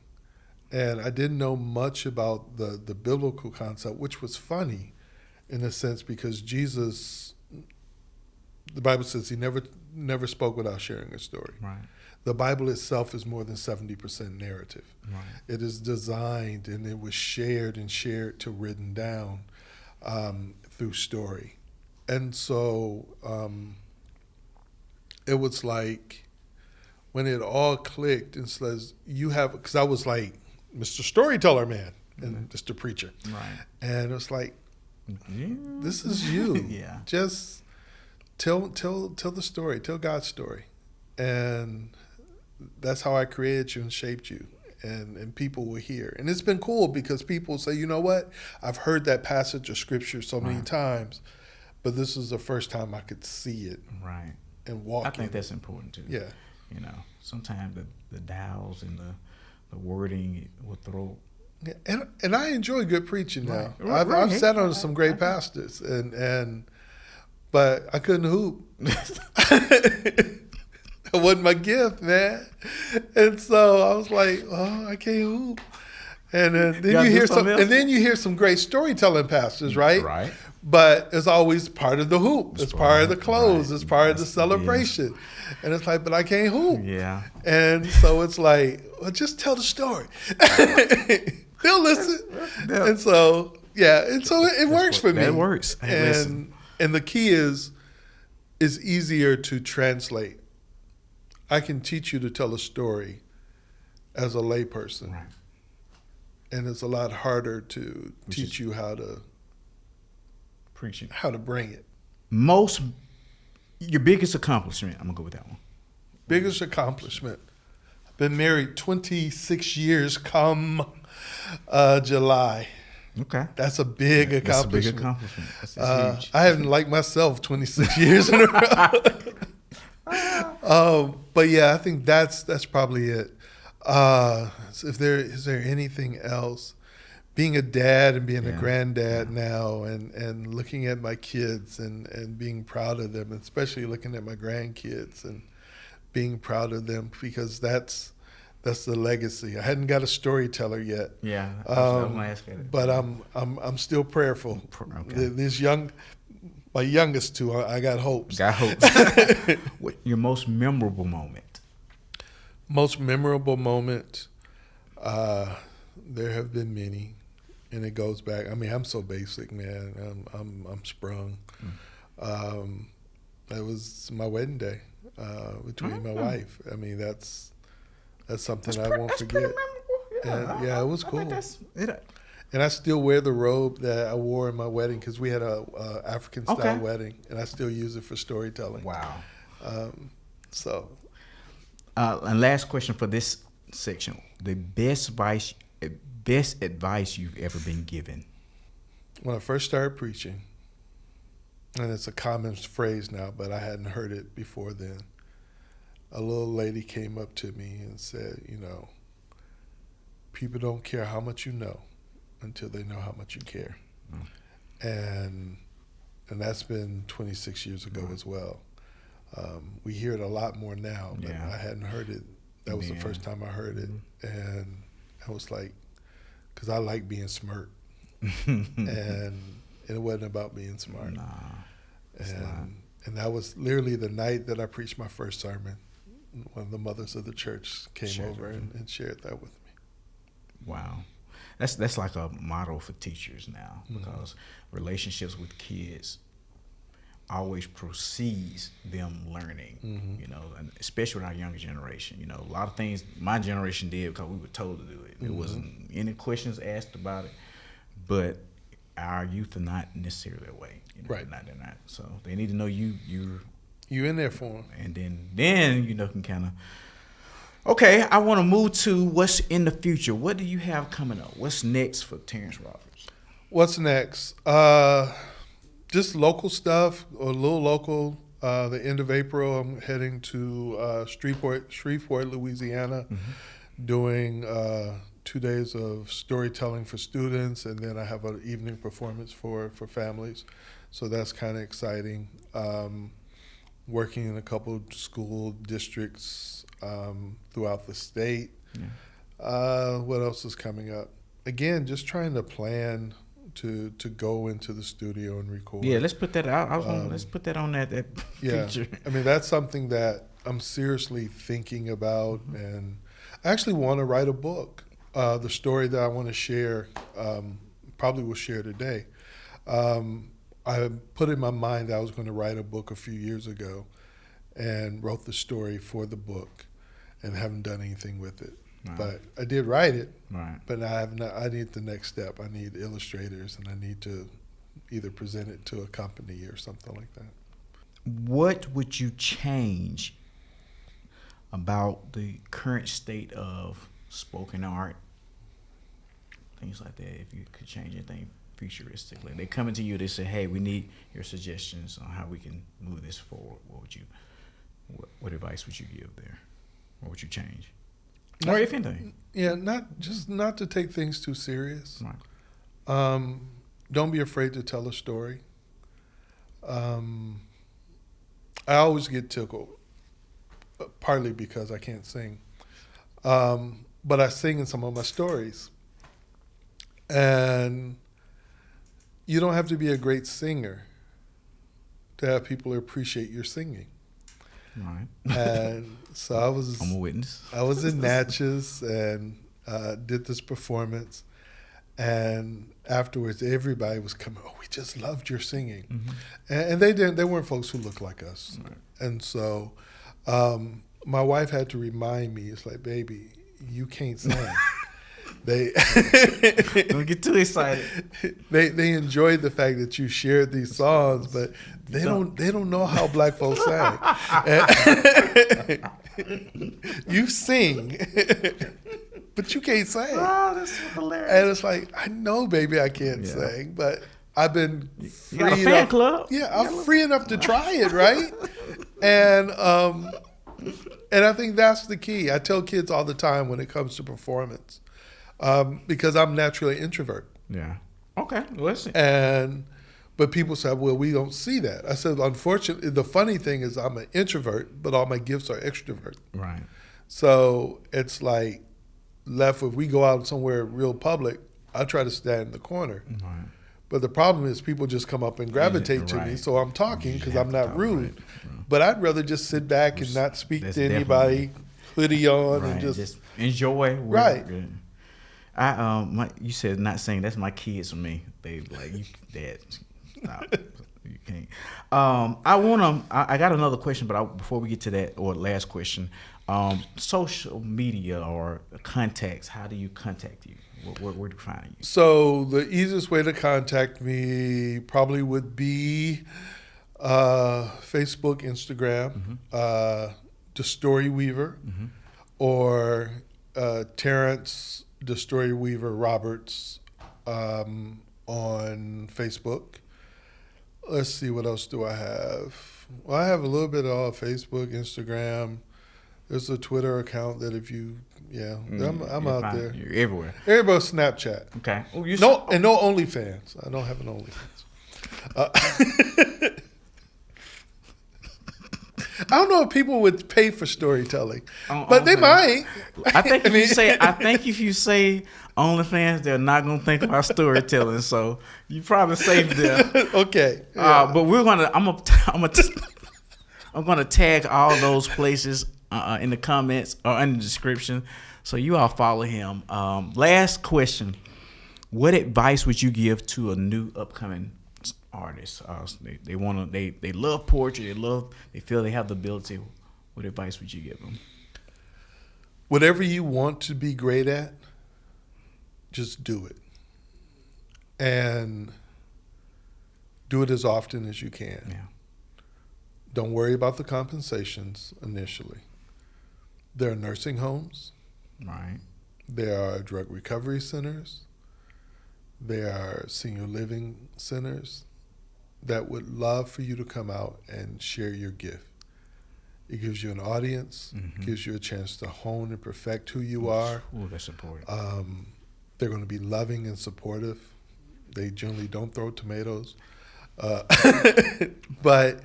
And I didn't know much about the biblical concept, which was funny in a sense because Jesus, the Bible says he never spoke without sharing a story. Right. The Bible itself is more than 70% narrative. Right. It is designed and it was shared to written down through story. And so it was like when it all clicked and says, because I was like, Mr. Storyteller Man and Mr. Preacher. Right. And it was like, this is you. Yeah. Just tell the story, tell God's story. And that's how I created you and shaped you. And people will hear. And it's been cool because people say, you know what? I've heard that passage of scripture so many times, but this is the first time I could see it. Right. And walk I think that's important too. Yeah. Sometimes the dials and the wording will throw. Yeah. And I enjoy good preaching now. Right. I've sat on some great pastors but I couldn't hoop. That wasn't my gift, man. And so I was like, oh, I can't hoop. And then you hear some great storytelling pastors, right? Right. But it's always part of the hoop. It's part of the close. Right. It's part of the celebration. Yeah. And it's like, but I can't hoop. Yeah. And so it's like, well, just tell the story. They'll listen. And so, yeah. And so it works for me. That works. And the key is it's easier to translate. I can teach you to tell a story as a layperson. Right. And it's a lot harder to teach you how to preach it, how to bring it. Your biggest accomplishment, I'm going to go with that one. Biggest accomplishment. I've been married 26 years come July. Okay. That's a big accomplishment. That's a big accomplishment. That's huge. I haven't liked myself 26 years in a row. But yeah, I think that's probably it. So is there anything else? Being a dad and being a granddad now and looking at my kids and being proud of them, especially looking at my grandkids and being proud of them because that's the legacy. I hadn't got a storyteller yet. Yeah, I'm gonna ask you. But I'm still prayerful. Okay. My youngest two, I got hopes. What your most memorable moment? Most memorable moment. There have been many, and it goes back. I mean, I'm so basic, man. I'm sprung. That was my wedding day between my wife. I mean, that's something I won't forget. And, yeah, it was cool. And I still wear the robe that I wore in my wedding because we had a African style wedding, and I still use it for storytelling. Wow. And last question for this section: the best advice you've ever been given? When I first started preaching, and it's a common phrase now, but I hadn't heard it before then. A little lady came up to me and said, people don't care how much you know until they know how much you care. And that's been 26 years ago as well. We hear it a lot more now, but I hadn't heard it. That was the first time I heard it. And I was like, because I like being smart. And it wasn't about being smart. And that was literally the night that I preached my first sermon. One of the mothers of the church came over and shared that with me. Wow. That's like a model for teachers now, because relationships with kids always precedes them learning, and especially with our younger generation. A lot of things my generation did because we were told to do it. There wasn't any questions asked about it, but our youth are not necessarily that way. Right. They're not. So they need to know you're in there for them. And then can kind of, okay, I want to move to what's in the future. What do you have coming up? What's next for Terrence Roberts? What's next? Just local stuff, or a little local. The end of April, I'm heading to Shreveport, Louisiana, doing 2 days of storytelling for students, and then I have an evening performance for families. So that's kind of exciting. Working in a couple of school districts throughout the state. What else is coming up? Again, just trying to plan to go into the studio and record. Yeah, let's put that out. Let's put that on that feature. I mean, that's something that I'm seriously thinking about, and I actually want to write a book. The story that I want to share, probably will share today. I put in my mind that I was going to write a book a few years ago, and wrote the story for the book, and haven't done anything with it. Right. But I did write it. Right. But I have not. I need the next step. I need illustrators, and I need to either present it to a company or something like that. What would you change about the current state of spoken art, things like that? If you could change anything futuristically, they come into you, they say, "Hey, we need your suggestions on how we can move this forward." What advice would you give there? What would you change? Or if anything? Yeah, not to take things too serious. Right. Don't be afraid to tell a story. I always get tickled, partly because I can't sing, but I sing in some of my stories. And you don't have to be a great singer to have people appreciate your singing. Right. And so I'm a witness. I was in Natchez and did this performance, and afterwards everybody was coming, "Oh, we just loved your singing." Mm-hmm. And they weren't folks who looked like us. Right. And so my wife had to remind me, it's like, "Baby, you can't sing." Don't get too excited. They enjoyed the fact that you shared these songs, but they don't know how black folks sing. You sing, but you can't sing. Oh, that's hilarious. And it's like, I know, baby, I can't sing, but I've been free you got a fan enough. Club. Yeah, I'm free enough to try it, right? And I think that's the key. I tell kids all the time when it comes to performance. Because I'm naturally an introvert. Yeah. Okay. Listen. But people say, "Well, we don't see that." I said, "Unfortunately, the funny thing is I'm an introvert, but all my gifts are extrovert." Right. So it's like, if we go out somewhere real public, I try to stand in the corner. Right. But the problem is people just come up and gravitate to me, so I'm talking because I'm not rude. Right. But I'd rather just sit back and not speak to anybody, hoodie on, and just enjoy. Right. You said not saying that's my kids for me. They like you, Dad. Stop. You can't. I got another question, but before we get to that, or last question, social media or contacts. How do you contact you? Where do you find you? So the easiest way to contact me probably would be Facebook, Instagram, the StoryWeaver, or Terrence the StoryWeaver Roberts on Facebook. Let's see, what else do I have? Well, I have a little bit of Facebook, Instagram. There's a Twitter account that I'm out there. You're everywhere. Everybody Snapchat. Okay. Oh, no OnlyFans. I don't have an OnlyFans. I don't know if people would pay for storytelling, but they might. I think if you say OnlyFans, they're not gonna think about storytelling. So you probably safe there. Okay. Yeah. But I'm gonna tag all those places in the comments or in the description, so you all follow him. Last question: what advice would you give to a new upcoming artist? They love poetry. They feel they have the ability. What advice would you give them? Whatever you want to be great at, just do it, and do it as often as you can. Yeah. Don't worry about the compensations initially. There are nursing homes. Right. There are drug recovery centers. There are senior living centers that would love for you to come out and share your gift. It gives you an audience, gives you a chance to hone and perfect who you are. Oh, that's important. They're going to be loving and supportive. They generally don't throw tomatoes. But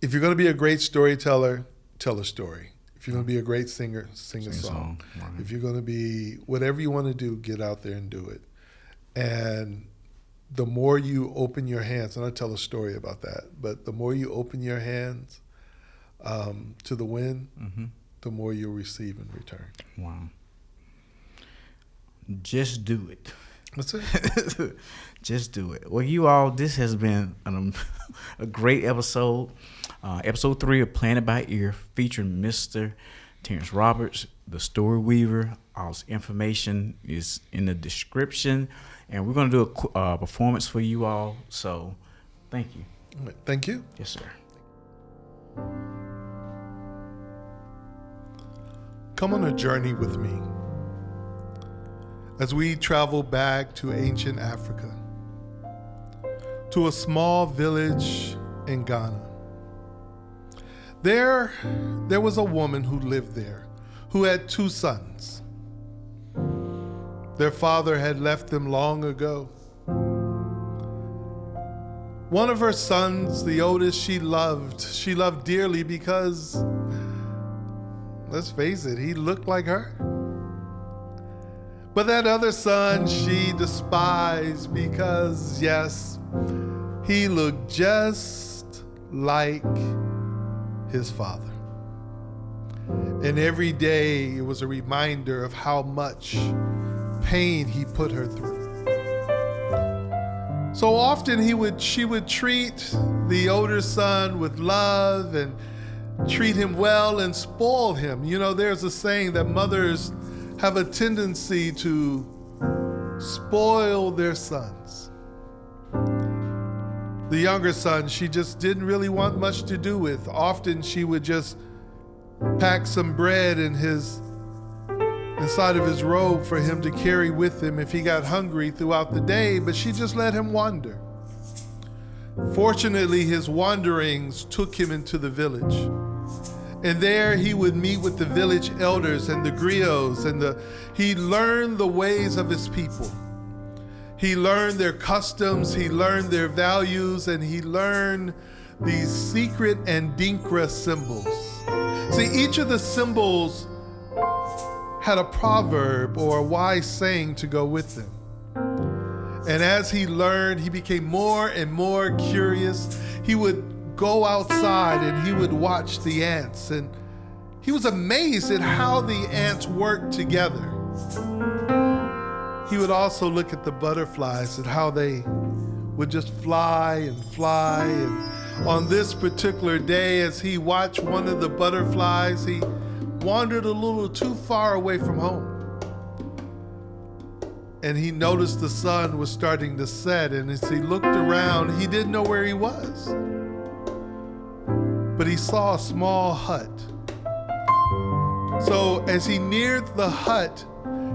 if you're going to be a great storyteller, tell a story. If you're going to be a great singer, sing a song. Right. If you're going to be whatever you want to do, get out there and do it. And the more you open your hands, and I'll tell a story about that, but the more you open your hands to the wind, the more you'll receive in return. Wow. Just do it. That's it. Just do it. Well, you all, this has been a great episode. Episode 3 of Planted by Ear, featuring Mr. Terrence Roberts, the StoryWeaver. All this information is in the description. And we're going to do a performance for you all. So, thank you. Thank you. Yes, sir. Come on a journey with me as we travel back to ancient Africa, to a small village in Ghana. There was a woman who lived there, who had 2 sons. Their father had left them long ago. One of her sons, the oldest, she loved dearly because, let's face it, he looked like her. But that other son she despised because, yes, he looked just like his father. And every day it was a reminder of how much pain he put her through. So often she would treat the older son with love and treat him well and spoil him. You know, there's a saying that mothers have a tendency to spoil their sons. The younger son, she just didn't really want much to do with. Often she would just pack some bread inside of his robe for him to carry with him if he got hungry throughout the day, but she just let him wander. Fortunately, his wanderings took him into the village. And there he would meet with the village elders and the griots, and he learned the ways of his people. He learned their customs, he learned their values, and he learned these secret Adinkra symbols. See, each of the symbols had a proverb or a wise saying to go with them. And as he learned, he became more and more curious. He would go outside and he would watch the ants, and he was amazed at how the ants worked together. he would also look at the butterflies and how they would just fly and fly. And on this particular day, as he watched one of the butterflies, he wandered a little too far away from home. And he noticed the sun was starting to set, and as he looked around, he didn't know where he was. But he saw a small hut. So as he neared the hut,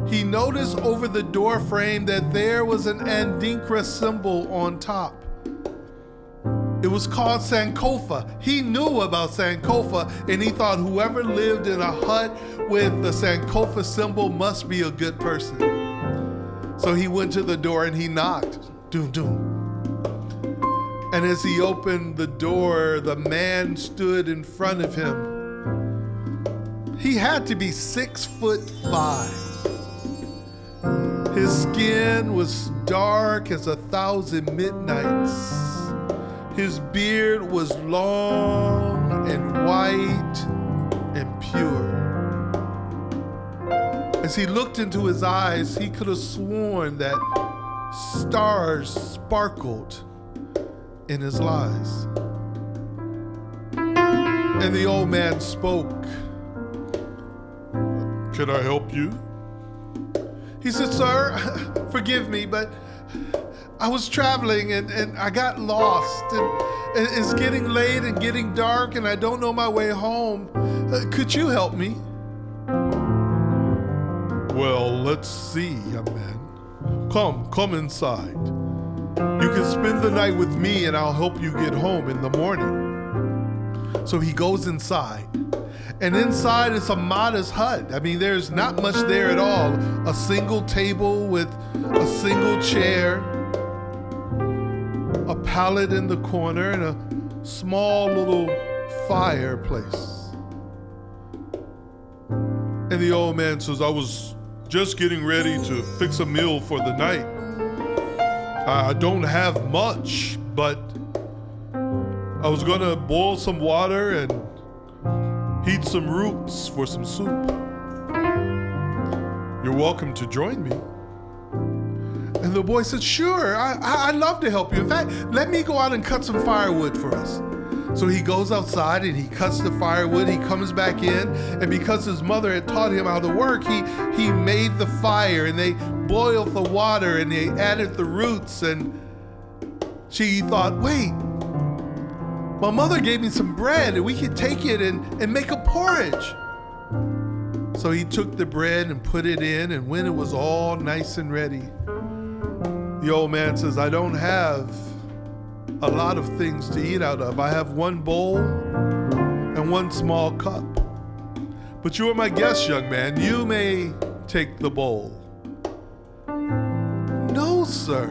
he noticed over the door frame that there was an Adinkra symbol on top. It was called Sankofa. He knew about Sankofa, and he thought whoever lived in a hut with the Sankofa symbol must be a good person. So he went to the door and he knocked. Doom, doom. And as he opened the door, the man stood in front of him. He had to be 6'5". His skin was dark as 1,000 midnights. His beard was long and white and pure. As he looked into his eyes, he could have sworn that stars sparkled in his eyes. And the old man spoke. "Can I help you?" He said, "Sir, forgive me, but I was traveling and I got lost. And it's getting late and getting dark and I don't know my way home. Could you help me?" "Well, let's see, young man. Come inside. You can spend the night with me and I'll help you get home in the morning." So he goes inside. And inside it's a modest hut. I mean, there's not much there at all. A single table with a single chair, a pallet in the corner, and a small little fireplace. And the old man says, "I was just getting ready to fix a meal for the night. I don't have much, but I was gonna boil some water and heat some roots for some soup. You're welcome to join me." And the boy said, "Sure, I'd love to help you. In fact, let me go out and cut some firewood for us." So he goes outside and he cuts the firewood. He comes back in, and because his mother had taught him how to work, he made the fire, and they boiled the water, and they added the roots. And she thought, "Wait, my mother gave me some bread, and we could take it and make a porridge." So he took the bread and put it in, and when it was all nice and ready, the old man says, "I don't have a lot of things to eat out of. I have one bowl and one small cup. But you are my guest, young man. You may take the bowl." "No, sir.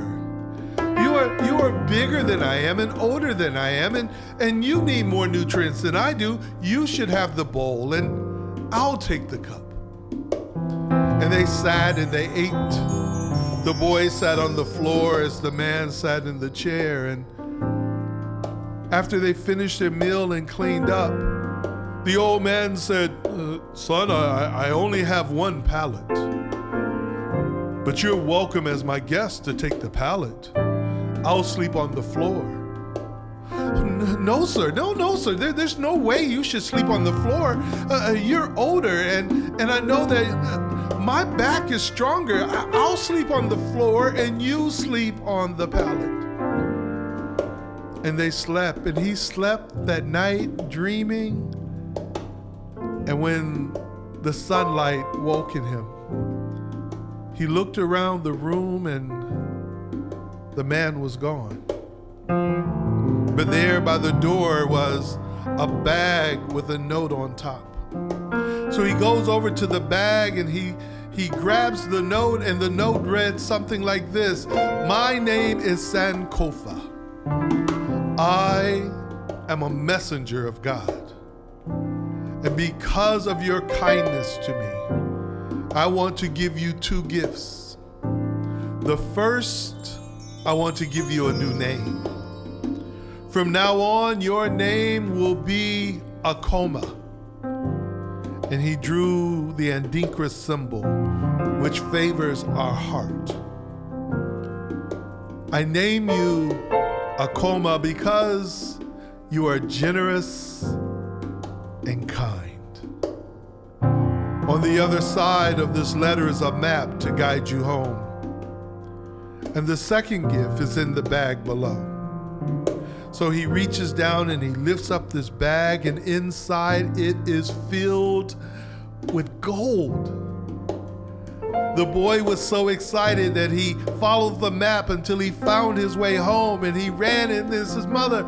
You are bigger than I am and older than I am, and you need more nutrients than I do. You should have the bowl, and I'll take the cup." And they sat and they ate. The boy sat on the floor as the man sat in the chair. And after they finished their meal and cleaned up, the old man said, "Son, I only have one pallet. But you're welcome as my guest to take the pallet. I'll sleep on the floor." "No, sir. No, sir. There's no way you should sleep on the floor. You're older, and I know that my back is stronger. I'll sleep on the floor, and you sleep on the pallet." And they slept, and he slept that night dreaming. And when the sunlight woke in him, he looked around the room, and the man was gone. But there by the door was a bag with a note on top. So he goes over to the bag and he grabs the note, and the note read something like this: "My name is Sankofa. I am a messenger of God. And because of your kindness to me, I want to give you two gifts. The first, I want to give you a new name. From now on, your name will be Akoma." And he drew the Adinkra symbol which favors our heart. I name you Akoma because you are generous and kind. On the other side of this letter is a map to guide you home. And the second gift is in the bag below. So he reaches down and he lifts up this bag, and inside it is filled with gold. The boy was so excited that he followed the map until he found his way home, and he ran in and says, Mother,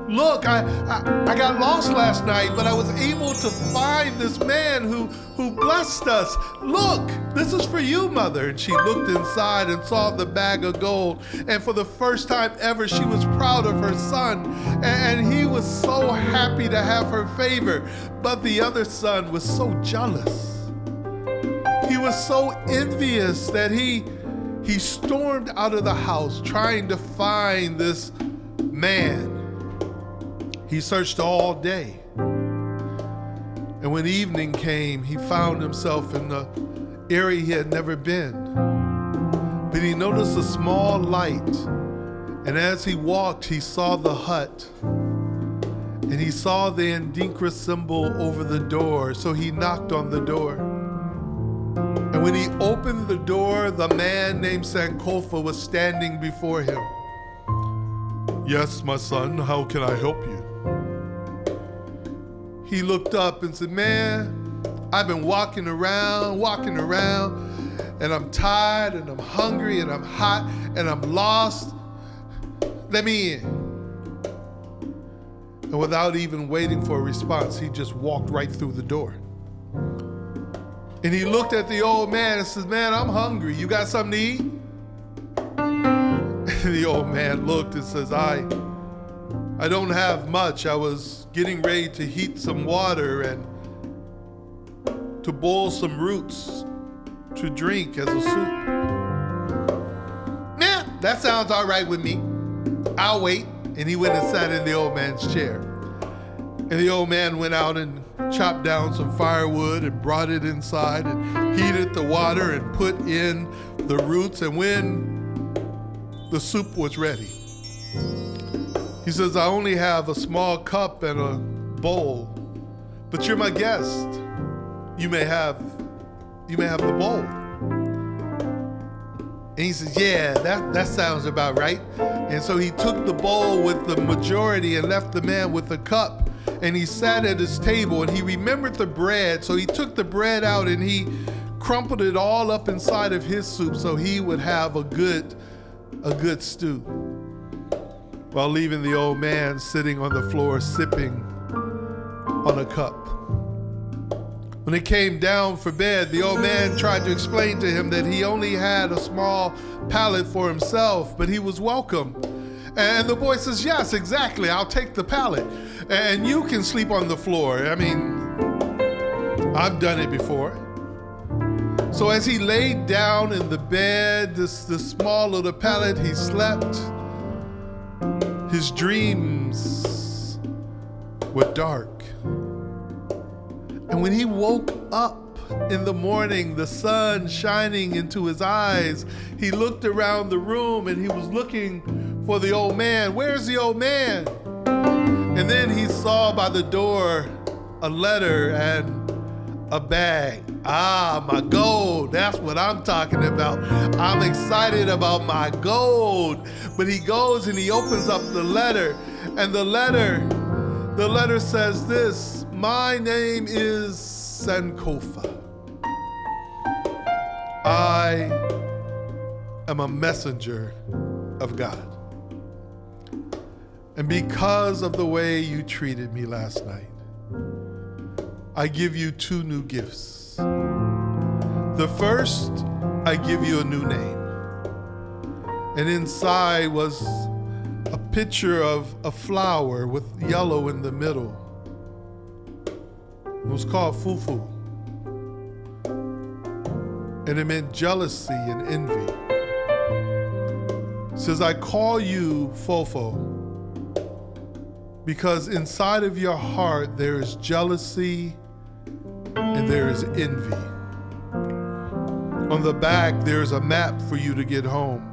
look, I got lost last night, but I was able to find this man who blessed us. Look, this is for you, Mother. And she looked inside and saw the bag of gold, and for the first time ever, she was proud of her son, and he was so happy to have her favor. But the other son was so jealous. He was so envious that he stormed out of the house trying to find this man. He searched all day. And when evening came, he found himself in the area he had never been. But he noticed a small light. And as he walked, he saw the hut. And he saw the Ndinkra symbol over the door. So he knocked on the door. And when he opened the door, the man named Sankofa was standing before him. Yes, my son, how can I help you? He looked up and said, man, I've been walking around, and I'm tired, and I'm hungry, and I'm hot, and I'm lost. Let me in. And without even waiting for a response, he just walked right through the door. And he looked at the old man and says, man, I'm hungry. You got something to eat? And the old man looked and says, I don't have much. I was getting ready to heat some water and to boil some roots to drink as a soup. Nah, that sounds all right with me. I'll wait. And he went and sat in the old man's chair. And the old man went out and chopped down some firewood and brought it inside and heated the water and put in the roots. And when the soup was ready, he says, I only have a small cup and a bowl, but you're my guest. You may have the bowl. And he says, yeah, that sounds about right. And so he took the bowl with the majority and left the man with the cup. And he sat at his table and he remembered the bread. So he took the bread out and he crumpled it all up inside of his soup so he would have a good stew. While leaving the old man sitting on the floor sipping on a cup. When it came down for bed, the old man tried to explain to him that he only had a small pallet for himself, but he was welcome. And the boy says, yes, exactly, I'll take the pallet. And you can sleep on the floor. I mean, I've done it before. So as he laid down in the bed, this small little pallet, he slept. His dreams were dark. And when he woke up in the morning, the sun shining into his eyes, he looked around the room and he was looking for the old man. Where's the old man? And then he saw by the door a letter and a bag. Ah, my gold. That's what I'm talking about. I'm excited about my gold. But he goes and he opens up the letter, and the letter says this: my name is Sankofa. I am a messenger of God. And because of the way you treated me last night, I give you 2 new gifts. The first, I give you a new name. And inside was a picture of a flower with yellow in the middle. It was called Fufu. And it meant jealousy and envy. It says, I call you Fofo because inside of your heart there is jealousy and there is envy. On the back, there's a map for you to get home.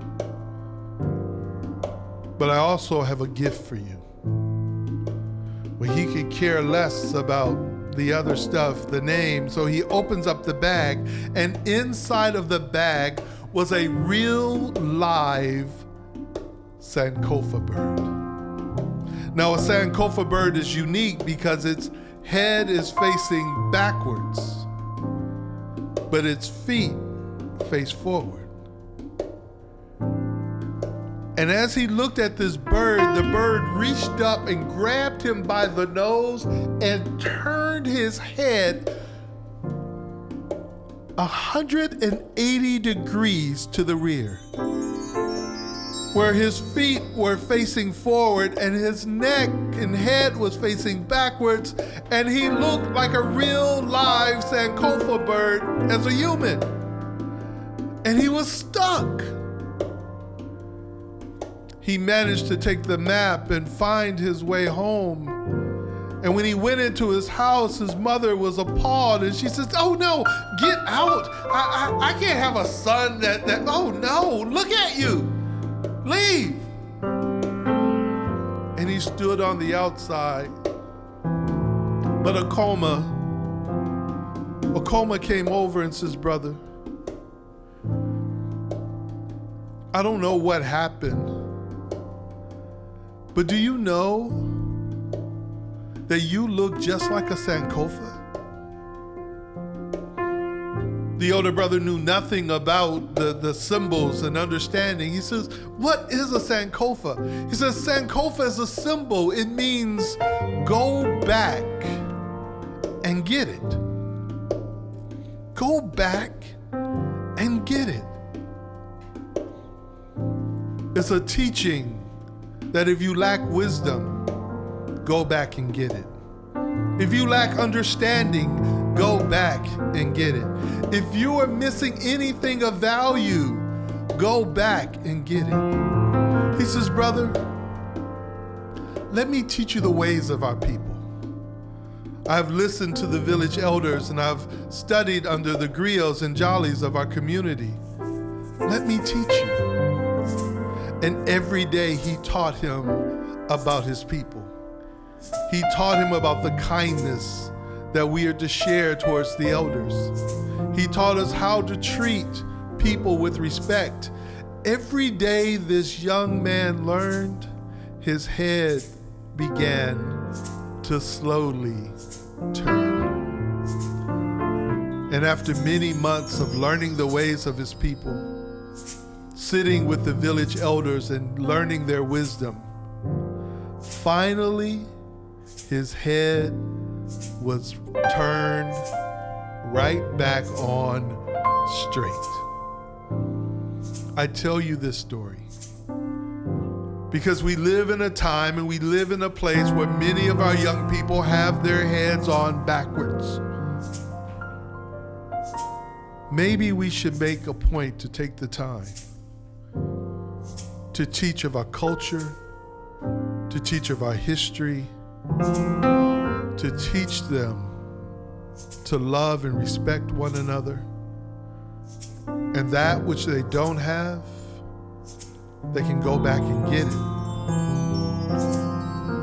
But I also have a gift for you. Well, he could care less about the other stuff, the name. So he opens up the bag, and inside of the bag was a real live Sankofa bird. Now, a Sankofa bird is unique because its head is facing backwards, but its feet face forward. And as he looked at this bird, the bird reached up and grabbed him by the nose and turned his head 180 degrees to the rear, where his feet were facing forward and his neck and head was facing backwards, and he looked like a real live Sankofa bird as a human. And he was stuck. He managed to take the map and find his way home. And when he went into his house, his mother was appalled, and she says, "Oh no, get out. I can't have a son that, oh no, look at you. Leave." And he stood on the outside. But Akoma came over and says, "Brother, I don't know what happened, but do you know that you look just like a Sankofa?" The older brother knew nothing about the symbols and understanding. He says, "What is a Sankofa?" He says, "Sankofa is a symbol. It means go back and get it. Go back and get it." It's a teaching that if you lack wisdom, go back and get it. If you lack understanding, go back and get it. If you are missing anything of value, go back and get it. He says, "Brother, let me teach you the ways of our people. I've listened to the village elders and I've studied under the griots and jollies of our community. Let me teach you." And every day he taught him about his people. He taught him about the kindness that we are to share towards the elders. He taught us how to treat people with respect. Every day this young man learned, his head began to slowly turn. And after many months of learning the ways of his people, sitting with the village elders and learning their wisdom, finally his head was turned right back on straight. I tell you this story because we live in a time and we live in a place where many of our young people have their heads on backwards. Maybe we should make a point to take the time to teach of our culture, to teach of our history, to teach them to love and respect one another. And that which they don't have, they can go back and get it.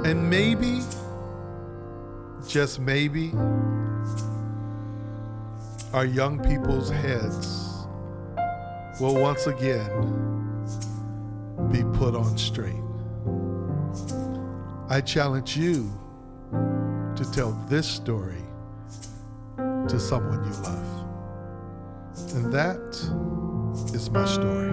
And maybe, just maybe, our young people's heads will once again be put on straight. I challenge you to tell this story to someone you love. And that is my story.